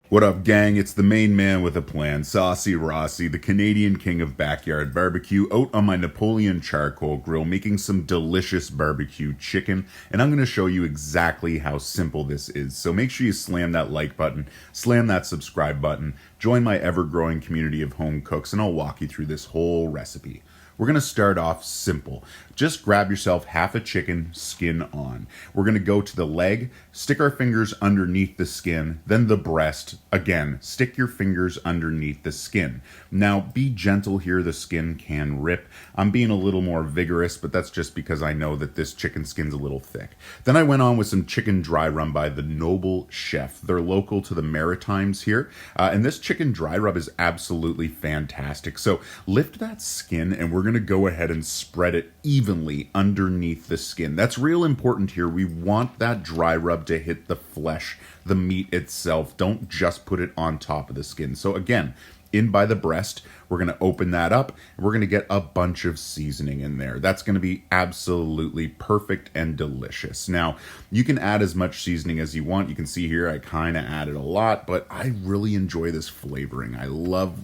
What up, gang? It's the main man with a plan, Saucy Rossy, the Canadian king of backyard barbecue, out on my Napoleon charcoal grill, making some delicious barbecue chicken, and I'm going to show you exactly how simple this is. So make sure you slam that like button, slam that subscribe button, join my ever-growing community of home cooks, and I'll walk you through this whole recipe. We're going to start off simple. Just grab yourself half a chicken, skin on. We're going to go to the leg, stick our fingers underneath the skin, then the breast. Again, stick your fingers underneath the skin. Now, be gentle here. The skin can rip. I'm being a little more vigorous, but that's just because I know that this chicken skin's a little thick. Then I went on with some chicken dry rub by the Noble Chef. They're local to the Maritimes here, and this chicken dry rub is absolutely fantastic. So lift that skin, and we're going to go ahead and spread it evenly underneath the skin. That's real important here. We want that dry rub to hit the flesh, the meat itself. Don't just put it on top of the skin. So again, in by the breast, we're going to open that up, and we're going to get a bunch of seasoning in there. That's going to be absolutely perfect and delicious. Now, you can add as much seasoning as you want. You can see here I kind of added a lot, but I really enjoy this flavoring. I love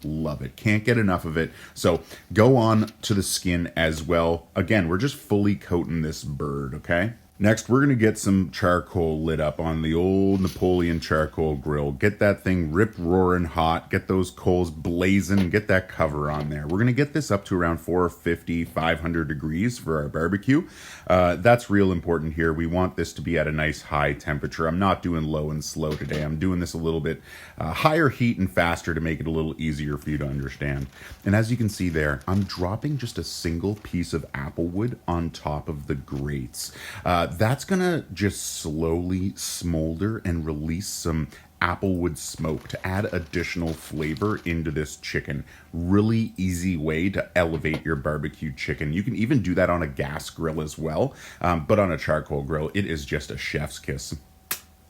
love it. Can't get enough of it. So go on to the skin as well. Again, we're just fully coating this bird, okay? Next, we're going to get some charcoal lit up on the old Napoleon charcoal grill. Get that thing rip-roaring hot. Get those coals blazing. Get that cover on there. We're going to get this up to around 450, 500 degrees for our barbecue. That's real important here. We want this to be at a nice high temperature. I'm not doing low and slow today. I'm doing this a little bit higher heat and faster to make it a little easier for you to understand. And as you can see there, I'm dropping just a single piece of apple wood on top of the grates. That's gonna just slowly smolder and release some applewood smoke to add additional flavor into this chicken. Really easy way to elevate your barbecue chicken. You can even do that on a gas grill as well, but on a charcoal grill, it is just a chef's kiss.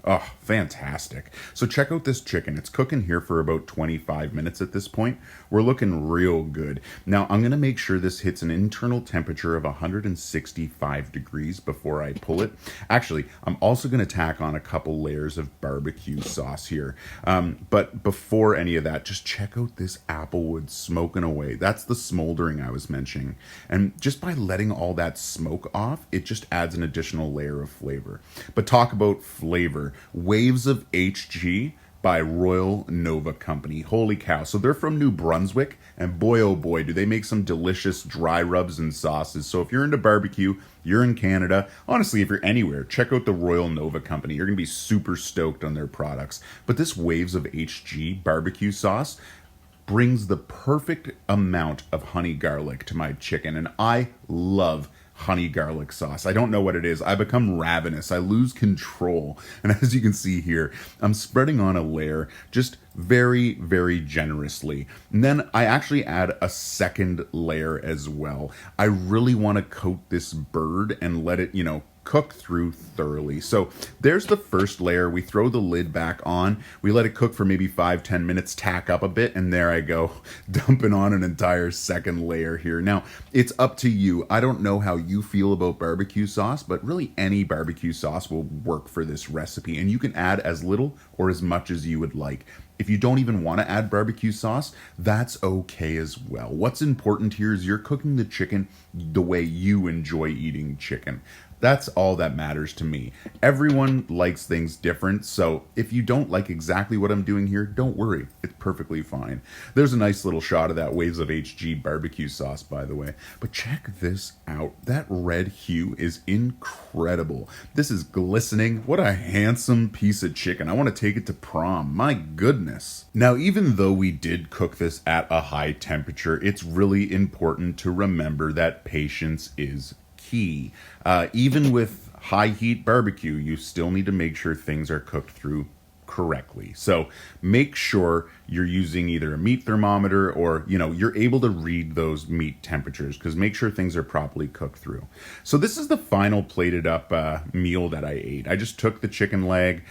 Oh, fantastic. So check out this chicken. It's cooking here for about 25 minutes at this point. We're looking real good. Now, I'm going to make sure this hits an internal temperature of 165 degrees before I pull it. Actually, I'm also going to tack on a couple layers of barbecue sauce here. But before any of that, just check out this applewood smoking away. That's the smoldering I was mentioning. And just by letting all that smoke off, it just adds an additional layer of flavor. But talk about flavor. Waves of HG by Royal Nova Company. Holy cow. So they're from New Brunswick, and boy, oh boy, do they make some delicious dry rubs and sauces. So if you're into barbecue, you're in Canada, honestly, if you're anywhere, check out the Royal Nova Company. You're going to be super stoked on their products. But this Waves of HG barbecue sauce brings the perfect amount of honey garlic to my chicken, and I love honey garlic sauce. I don't know what it is. I become ravenous. I lose control. And as you can see here, I'm spreading on a layer just very, very generously. And then I actually add a second layer as well. I really want to coat this bird and let it, cook through thoroughly. So there's the first layer. We throw the lid back on. We let it cook for maybe 5-10 minutes, tack up a bit, and there I go, dumping on an entire second layer here. Now, it's up to you. I don't know how you feel about barbecue sauce, but really any barbecue sauce will work for this recipe, and you can add as little or as much as you would like. If you don't even want to add barbecue sauce, that's okay as well. What's important here is you're cooking the chicken the way you enjoy eating chicken. That's all that matters to me. Everyone likes things different, so if you don't like exactly what I'm doing here, don't worry. It's perfectly fine. There's a nice little shot of that Waves of HG barbecue sauce, by the way. But check this out. That red hue is incredible. This is glistening. What a handsome piece of chicken. I want to take it to prom. My goodness. Now, even though we did cook this at a high temperature, it's really important to remember that patience is key. Even with high heat barbecue, you still need to make sure things are cooked through correctly. So make sure you're using either a meat thermometer or, you're able to read those meat temperatures, because make sure things are properly cooked through. So this is the final plated up meal that I ate. I just took the chicken leg,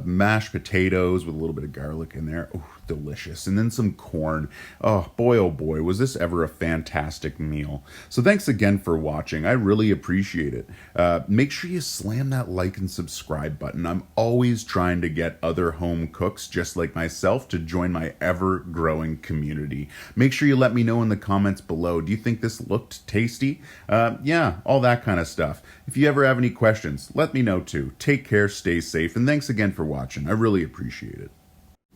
mashed potatoes with a little bit of garlic in there. Ooh, delicious. And then some corn. Oh boy, was this ever a fantastic meal. So thanks again for watching. I really appreciate it. Make sure you slam that like and subscribe button. I'm always trying to get other home cooks just like myself to join my ever-growing community. Make sure you let me know in the comments below. Do you think this looked tasty? Yeah, all that kind of stuff. If you ever have any questions, let me know too. Take care, stay safe, and thanks again for watching. I really appreciate it.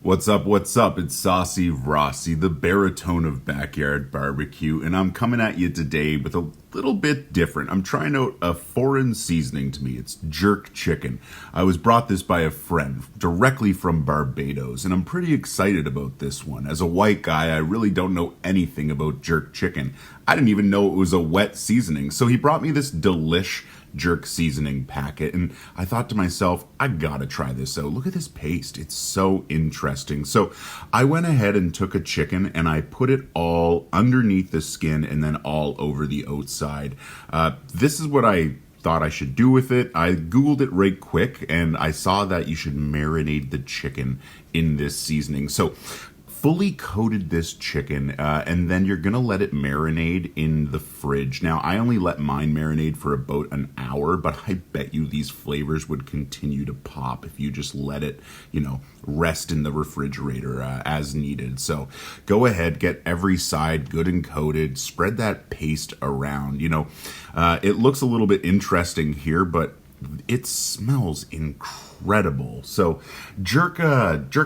What's up? It's Saucy Rossy, the baritone of backyard barbecue, and I'm coming at you today with a little bit different. I'm trying out a foreign seasoning to me. It's jerk chicken. I was brought this by a friend directly from Barbados, and I'm pretty excited about this one. As a white guy, I really don't know anything about jerk chicken. I didn't even know it was a wet seasoning, so he brought me this delish jerk seasoning packet, and I thought to myself, I gotta try this out. Look at this paste. It's so interesting. So I went ahead and took a chicken and I put it all underneath the skin and then all over the outside. This is what I thought I should do with it. I Googled it right quick and I saw that you should marinate the chicken in this seasoning. So fully coated this chicken, and then you're gonna let it marinate in the fridge. Now, I only let mine marinate for about an hour, but I bet you these flavors would continue to pop if you just let it, rest in the refrigerator as needed. So go ahead, get every side good and coated, spread that paste around. It looks a little bit interesting here, but it smells incredible. So jerk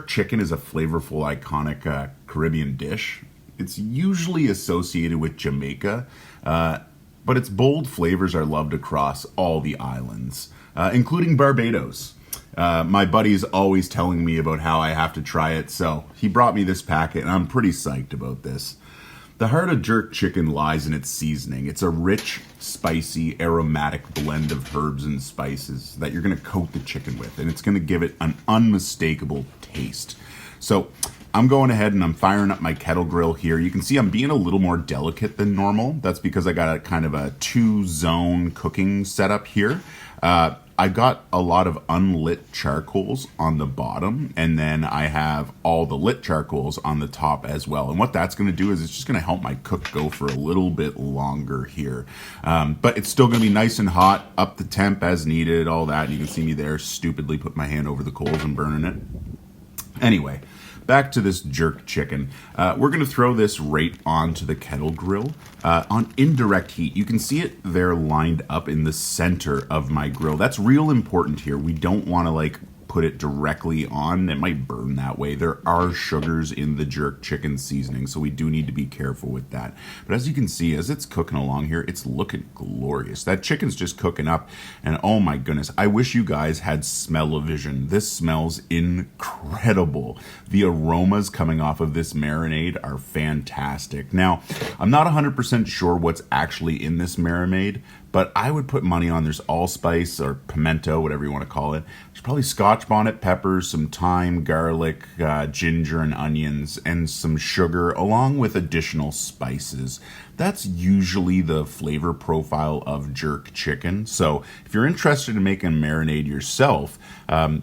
chicken is a flavorful, iconic Caribbean dish. It's usually associated with Jamaica, but its bold flavors are loved across all the islands, including Barbados. My buddy's always telling me about how I have to try it, so he brought me this packet, and I'm pretty psyched about this. The heart of jerk chicken lies in its seasoning. It's a rich, spicy, aromatic blend of herbs and spices that you're going to coat the chicken with, and it's going to give it an unmistakable taste. So I'm going ahead and I'm firing up my kettle grill here. You can see I'm being a little more delicate than normal. That's because I got a kind of a 2-zone cooking setup here. I got a lot of unlit charcoals on the bottom, and then I have all the lit charcoals on the top as well. And what that's going to do is it's just going to help my cook go for a little bit longer here. But it's still going to be nice and hot, up the temp as needed, all that. You can see me there stupidly put my hand over the coals and burning it. Anyway, back to this jerk chicken. We're going to throw this right onto the kettle grill on indirect heat. You can see it there lined up in the center of my grill. That's real important here. We don't want to put it directly on. It might burn that way. There are sugars in the jerk chicken seasoning, so we do need to be careful with that. But as you can see, as it's cooking along here, it's looking glorious. That chicken's just cooking up, and oh my goodness, I wish you guys had smell-o-vision. This smells incredible. The aromas coming off of this marinade are fantastic. Now, I'm not 100% sure what's actually in this marinade, but I would put money on there's allspice or pimento, whatever you want to call it. There's probably Scotch bonnet peppers, some thyme, garlic, ginger, and onions, and some sugar, along with additional spices. That's usually the flavor profile of jerk chicken. So if you're interested in making a marinade yourself,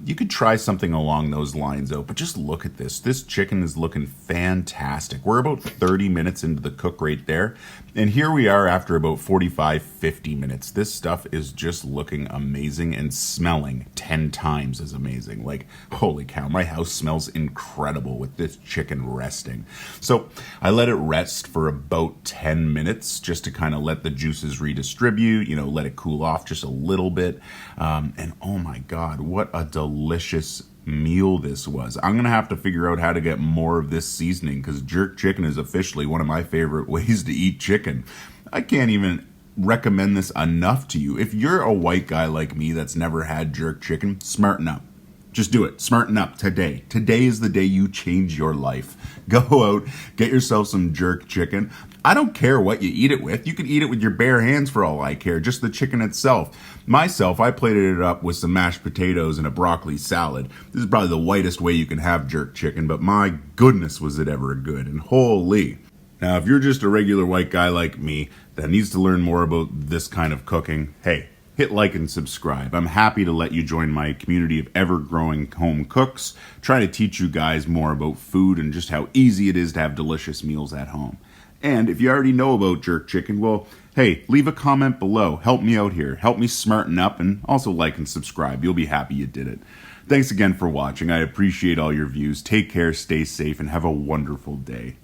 you could try something along those lines out. But just look at this. This chicken is looking fantastic. We're about 30 minutes into the cook right there. And here we are after about 45, 50 minutes. This stuff is just looking amazing and smelling 10 times as amazing. Holy cow, my house smells incredible with this chicken resting. So I let it rest for about 10 minutes just to kind of let the juices redistribute, let it cool off just a little bit. And oh my God, what a delicious meal this was. I'm gonna have to figure out how to get more of this seasoning, because jerk chicken is officially one of my favorite ways to eat chicken. I can't even recommend this enough to you. If you're a white guy like me that's never had jerk chicken, smarten up. Just do it. Smarten up today. Today is the day you change your life. Go out, get yourself some jerk chicken. I don't care what you eat it with. You can eat it with your bare hands for all I care, just the chicken itself. Myself, I plated it up with some mashed potatoes and a broccoli salad. This is probably the whitest way you can have jerk chicken, but my goodness was it ever good, and holy. Now, if you're just a regular white guy like me that needs to learn more about this kind of cooking, hey, hit like and subscribe. I'm happy to let you join my community of ever-growing home cooks, trying to teach you guys more about food and just how easy it is to have delicious meals at home. And if you already know about jerk chicken, well, hey, leave a comment below. Help me out here. Help me smarten up, and also like and subscribe. You'll be happy you did it. Thanks again for watching. I appreciate all your views. Take care, stay safe, and have a wonderful day.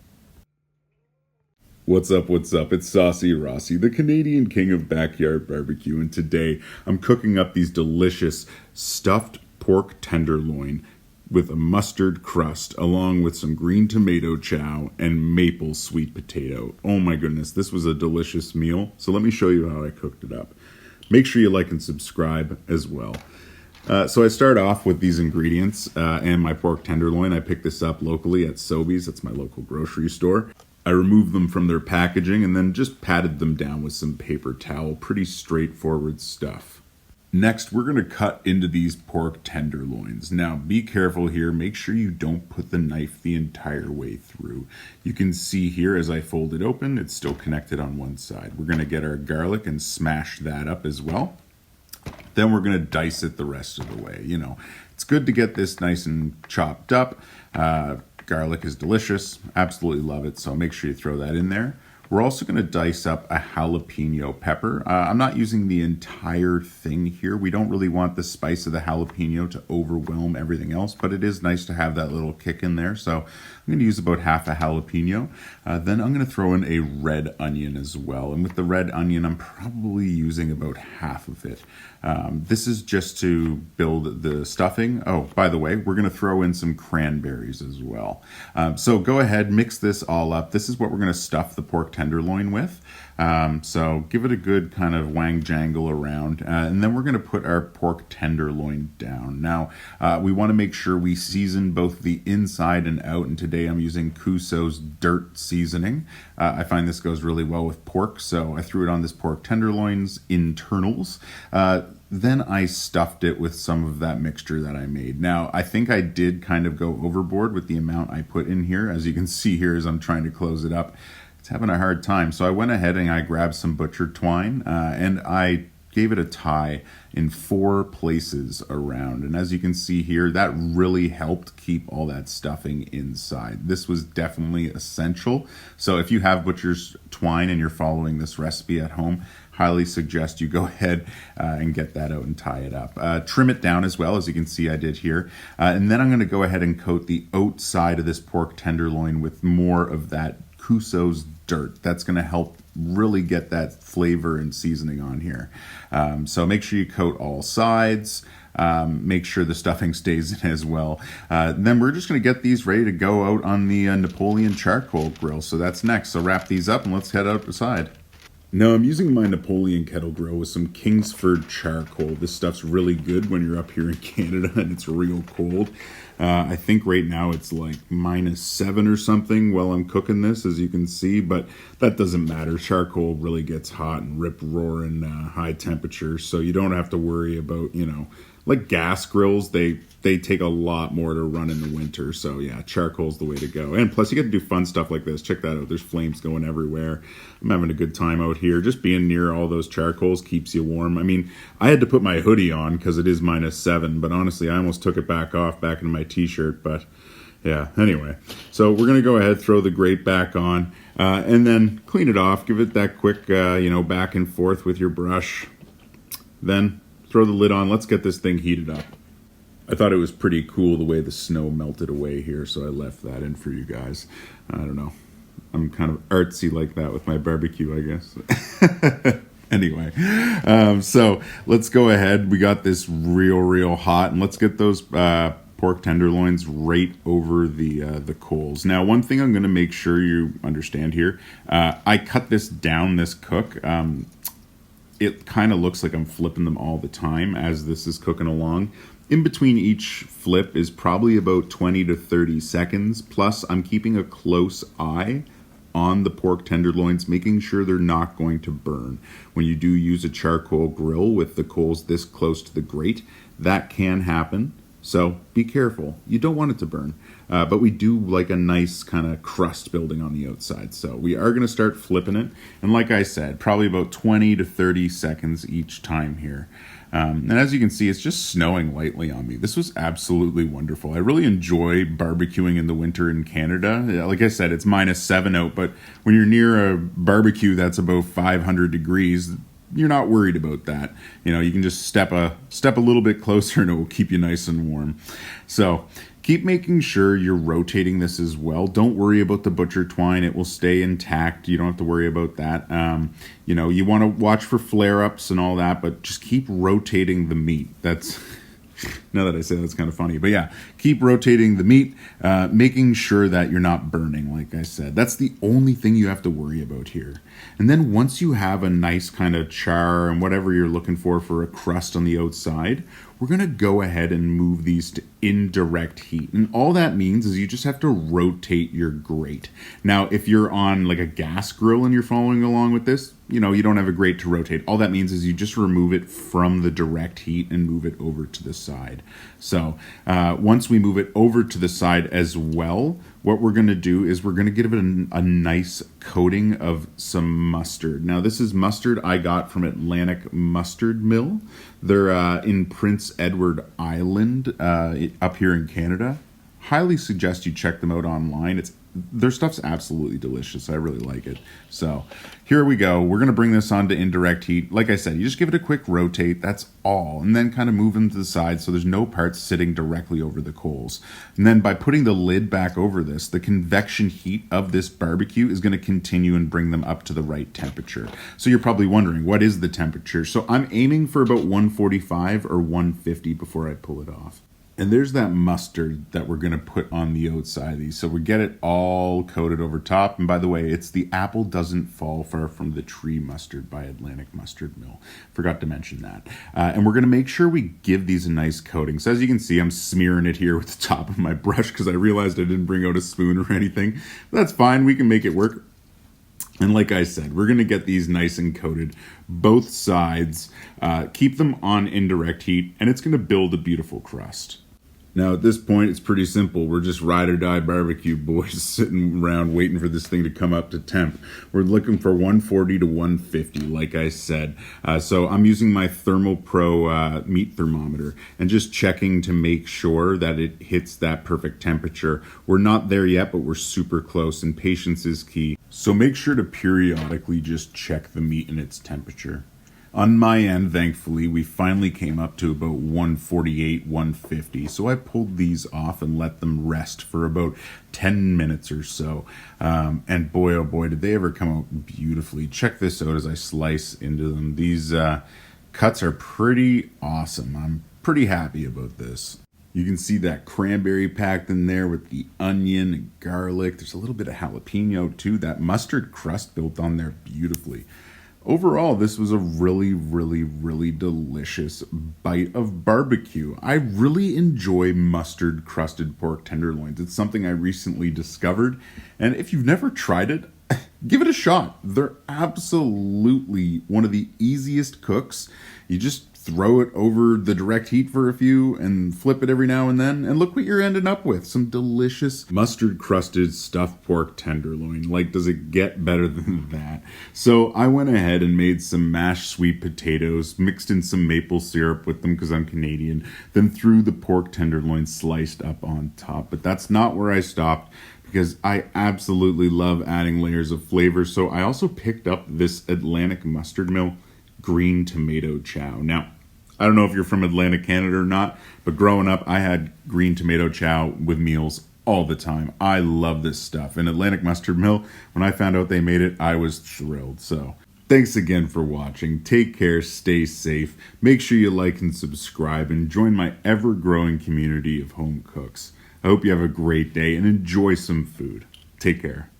What's up, what's up? It's Saucy Rossy, the Canadian king of backyard barbecue, and today I'm cooking up these delicious stuffed pork tenderloin with a mustard crust, along with some green tomato chow and maple sweet potato. Oh my goodness, this was a delicious meal. So let me show you how I cooked it up. Make sure you like and subscribe as well. So I start off with these ingredients and my pork tenderloin. I picked this up locally at Sobeys. That's my local grocery store. I removed them from their packaging and then just patted them down with some paper towel. Pretty straightforward stuff. Next, we're going to cut into these pork tenderloins. Now, be careful here. Make sure you don't put the knife the entire way through. You can see here as I fold it open, it's still connected on one side. We're going to get our garlic and smash that up as well. Then we're going to dice it the rest of the way. It's good to get this nice and chopped up. Garlic is delicious. Absolutely love it. So make sure you throw that in there. We're also going to dice up a jalapeno pepper. I'm not using the entire thing here. We don't really want the spice of the jalapeno to overwhelm everything else, but it is nice to have that little kick in there. So I'm going to use about half a jalapeno. Then I'm going to throw in a red onion as well. And with the red onion, I'm probably using about half of it. This is just to build the stuffing. Oh, by the way, we're going to throw in some cranberries as well. So go ahead, mix this all up. This is what we're going to stuff the pork tenderloin with. So give it a good kind of wang jangle around. And then we're going to put our pork tenderloin down. Now, we want to make sure we season both the inside and out. And today I'm using Cuso's Dirt seasoning. I find this goes really well with pork. So I threw it on this pork tenderloin's internals. Then I stuffed it with some of that mixture that I made. Now, I think I did kind of go overboard with the amount I put in here. As you can see here as I'm trying to close it up, it's having a hard time. So I went ahead and I grabbed some butcher twine and I gave it a tie in 4 places around. And as you can see here, that really helped keep all that stuffing inside. This was definitely essential. So if you have butcher's twine and you're following this recipe at home, highly suggest you go ahead and get that out and tie it up. Trim it down as well, as you can see I did here. And then I'm going to go ahead and coat the outside of this pork tenderloin with more of that Cuso's Dirt. That's going to help really get that flavor and seasoning on here. So make sure you coat all sides. Make sure the stuffing stays in as well. Then we're just going to get these ready to go out on the Napoleon charcoal grill. So that's next. So wrap these up and let's head outside. Now I'm using my Napoleon kettle grill with some Kingsford charcoal. This stuff's really good when you're up here in Canada and it's real cold. I think right now it's like -7 or something while I'm cooking this, as you can see, but that doesn't matter. Charcoal really gets hot and rip-roaring high temperatures, so you don't have to worry about, like gas grills, they take a lot more to run in the winter. So yeah, charcoal's the way to go. And plus you get to do fun stuff like this. Check that out. There's flames going everywhere. I'm having a good time out here. Just being near all those charcoals keeps you warm. I mean, I had to put my hoodie on because it is -7, but honestly, I almost took it back into my t-shirt. But yeah, anyway. So we're going to go ahead, throw the grate back on, and then clean it off. Give it that quick, back and forth with your brush. Then throw the lid on. Let's get this thing heated up. I thought it was pretty cool the way the snow melted away here, so I left that in for you guys. I don't know. I'm kind of artsy like that with my barbecue, I guess. Anyway, so let's go ahead. We got this real hot, and let's get those pork tenderloins right over the coals. Now, one thing I'm going to make sure you understand here, I cut this down, this cook. It kind of looks like I'm flipping them all the time as this is cooking along. In between each flip is probably about 20 to 30 seconds. Plus, I'm keeping a close eye on the pork tenderloins, making sure they're not going to burn. When you do use a charcoal grill with the coals this close to the grate, that can happen. So be careful. You don't want it to burn. But we do like a nice kind of crust building on the outside. So we are going to start flipping it. And like I said, probably about 20 to 30 seconds each time here. And as you can see, it's just snowing lightly on me. This was absolutely wonderful. I really enjoy barbecuing in the winter in Canada. Like I said, it's -7 out, but when you're near a barbecue that's about 500 degrees, you're not worried about that. You can just step a little bit closer and it will keep you nice and warm. So keep making sure you're rotating this as well. Don't worry about the butcher twine. It will stay intact. You don't have to worry about that. You want to watch for flare-ups and all that, but just keep rotating the meat. That's... Now that I say that's kind of funny. But yeah, keep rotating the meat, making sure that you're not burning, like I said. That's the only thing you have to worry about here. And then once you have a nice kind of char and whatever you're looking for a crust on the outside, we're going to go ahead and move these to indirect heat. And all that means is you just have to rotate your grate. Now, if you're on like a gas grill and you're following along with this, you don't have a grate to rotate. All that means is you just remove it from the direct heat and move it over to the side. So once we move it over to the side as well, what we're going to do is we're going to give it a nice coating of some mustard. Now, this is mustard I got from Atlantic Mustard Mill. They're in Prince Edward Island up here in Canada. highly suggest you check them out online. Their stuff's absolutely delicious. I really like it. So here we go. We're going to bring this on to indirect heat. Like I said, you just give it a quick rotate. That's all. And then kind of move them to the side so there's no parts sitting directly over the coals. And then by putting the lid back over this, the convection heat of this barbecue is going to continue and bring them up to the right temperature. So you're probably wondering, what is the temperature? So I'm aiming for about 145 or 150 before I pull it off. And there's that mustard that we're going to put on the outside of these. So we get it all coated over top. And by the way, it's the apple doesn't fall far from the tree mustard by Atlantic Mustard Mill. Forgot to mention that. And we're going to make sure we give these a nice coating. So as you can see, I'm smearing it here with the top of my brush because I realized I didn't bring out a spoon or anything. That's fine. We can make it work. And like I said, we're going to get these nice and coated, both sides, keep them on indirect heat, and it's going to build a beautiful crust. Now, at this point, it's pretty simple. We're just ride or die barbecue boys sitting around waiting for this thing to come up to temp. We're looking for 140 to 150, like I said. So I'm using my ThermoPro meat thermometer and just checking to make sure that it hits that perfect temperature. We're not there yet, but we're super close, and patience is key. So make sure to periodically just check the meat and its temperature. On my end, thankfully, we finally came up to about 148, 150. So I pulled these off and let them rest for about 10 minutes or so. And boy, oh boy, did they ever come out beautifully. Check this out as I slice into them. These cuts are pretty awesome. I'm pretty happy about this. You can see that cranberry packed in there with the onion and garlic. There's a little bit of jalapeno too. That mustard crust built on there beautifully. Overall, this was a really, really, really delicious bite of barbecue. I really enjoy mustard crusted pork tenderloins. It's something I recently discovered. And if you've never tried it, give it a shot. They're absolutely one of the easiest cooks. You just throw it over the direct heat for a few and flip it every now and then. And look what you're ending up with. Some delicious mustard crusted stuffed pork tenderloin. Like, does it get better than that? So I went ahead and made some mashed sweet potatoes, mixed in some maple syrup with them because I'm Canadian, then threw the pork tenderloin sliced up on top. But that's not where I stopped, because I absolutely love adding layers of flavor. So I also picked up this Atlantic Mustard Mill green tomato chow. Now, I don't know if you're from Atlantic Canada or not, but growing up, I had green tomato chow with meals all the time. I love this stuff. And Atlantic Mustard Mill, when I found out they made it, I was thrilled. So thanks again for watching. Take care, stay safe. Make sure you like and subscribe and join my ever-growing community of home cooks. I hope you have a great day and enjoy some food. Take care.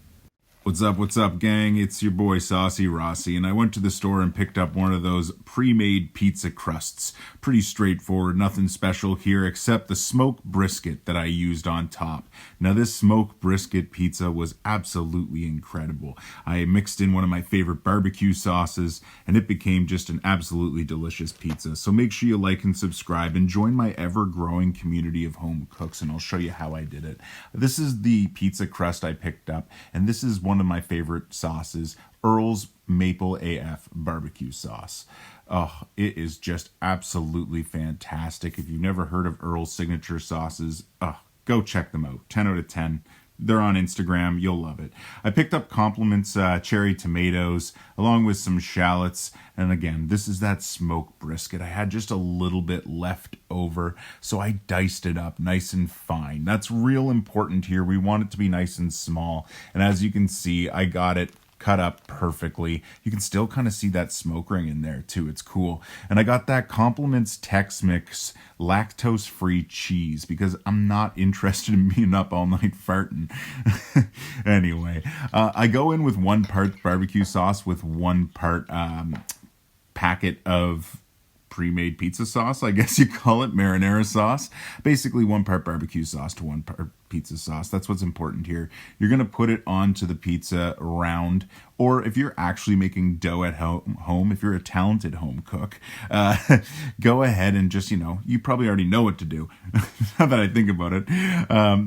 What's up, gang? It's your boy Saucy Rossy, and I went to the store and picked up one of those pre-made pizza crusts. Pretty straightforward, nothing special here except the smoked brisket that I used on top. Now, this smoked brisket pizza was absolutely incredible. I mixed in one of my favorite barbecue sauces, and it became just an absolutely delicious pizza. So make sure you like and subscribe and join my ever-growing community of home cooks, and I'll show you how I did it. This is the pizza crust I picked up, and this is one of my favorite sauces, Earl's Maple AF barbecue sauce. Oh, it is just absolutely fantastic. If you've never heard of Earl's signature sauces, go check them out. 10 out of 10. They're on Instagram. You'll love it. I picked up compliments, cherry tomatoes, along with some shallots. And again, this is that smoked brisket. I had just a little bit left over, so I diced it up nice and fine. That's real important here. We want it to be nice and small. And as you can see, I got it cut up perfectly. You can still kind of see that smoke ring in there too. It's cool. And I got that Compliments Tex-Mix lactose-free cheese because I'm not interested in being up all night farting. Anyway, I go in with 1 part barbecue sauce with 1 part packet of pre-made pizza sauce, I guess you call it, marinara sauce. Basically 1 part barbecue sauce to 1 part pizza sauce. That's what's important here. You're going to put it onto the pizza round, or if you're actually making dough at home, if you're a talented home cook, go ahead and just, you probably already know what to do, now that I think about it.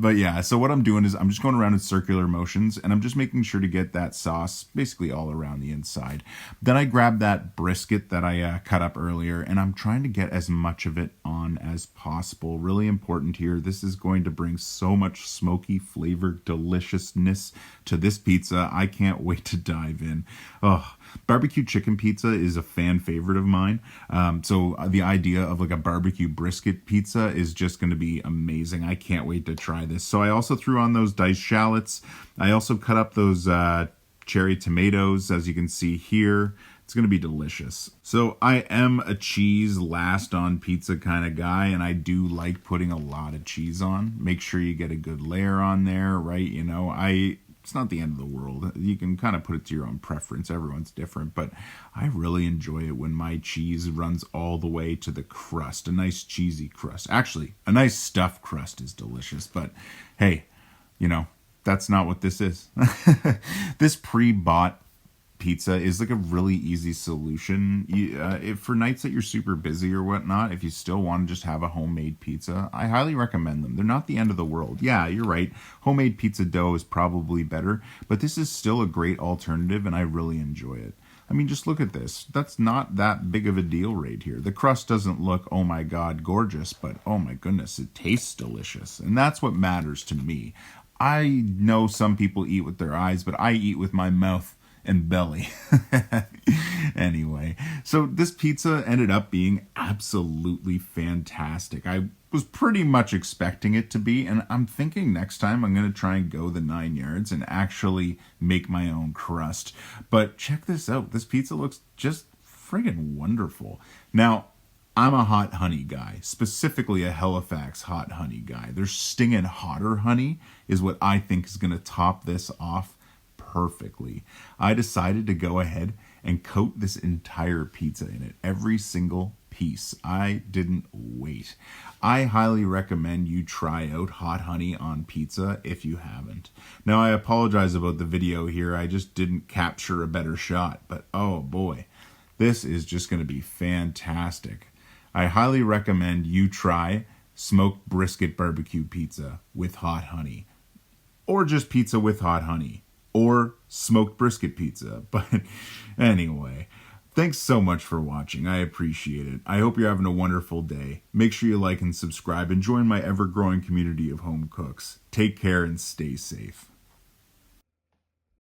But yeah, so what I'm doing is I'm just going around in circular motions, and I'm just making sure to get that sauce basically all around the inside. Then I grab that brisket that I cut up earlier, and I'm trying to get as much of it on as possible. Really important here. This is going to bring so much much smoky flavored deliciousness to this pizza. I can't wait to dive in. Oh, barbecue chicken pizza is a fan favorite of mine. So the idea of like a barbecue brisket pizza is just going to be amazing. I can't wait to try this. So I also threw on those diced shallots. I also cut up those cherry tomatoes, as you can see here. It's going to be delicious. So I am a cheese last on pizza kind of guy, and I do like putting a lot of cheese on. Make sure you get a good layer on there, right? You know, it's not the end of the world. You can kind of put it to your own preference. Everyone's different, but I really enjoy it when my cheese runs all the way to the crust. A nice cheesy crust. Actually, a nice stuffed crust is delicious, but hey, you know, that's not what this is. This pre-bought pizza is like a really easy solution. If for nights that you're super busy or whatnot, if you still want to just have a homemade pizza, I highly recommend them. They're not the end of the world. Yeah, you're right. Homemade pizza dough is probably better, but this is still a great alternative, and I really enjoy it. I mean, just look at this. That's not that big of a deal right here. The crust doesn't look, oh my God, gorgeous, but oh my goodness, it tastes delicious. And that's what matters to me. I know some people eat with their eyes, but I eat with my mouth and belly. Anyway, so this pizza ended up being absolutely fantastic. I was pretty much expecting it to be, and I'm thinking next time I'm going to try and go the 9 yards and actually make my own crust. But check this out. This pizza looks just friggin' wonderful. Now, I'm a hot honey guy, specifically a Halifax hot honey guy. Their stinging hotter honey is what I think is going to top this off perfectly. I decided to go ahead and coat this entire pizza in it, every single piece. I didn't wait. I highly recommend you try out hot honey on pizza if you haven't. Now, I apologize about the video here. I just didn't capture a better shot, but oh boy, this is just going to be fantastic. I highly recommend you try smoked brisket barbecue pizza with hot honey, or just pizza with hot honey, or smoked brisket pizza. But anyway, thanks so much for watching. I appreciate it. I hope you're having a wonderful day. Make sure you like and subscribe and join my ever-growing community of home cooks. Take care and stay safe.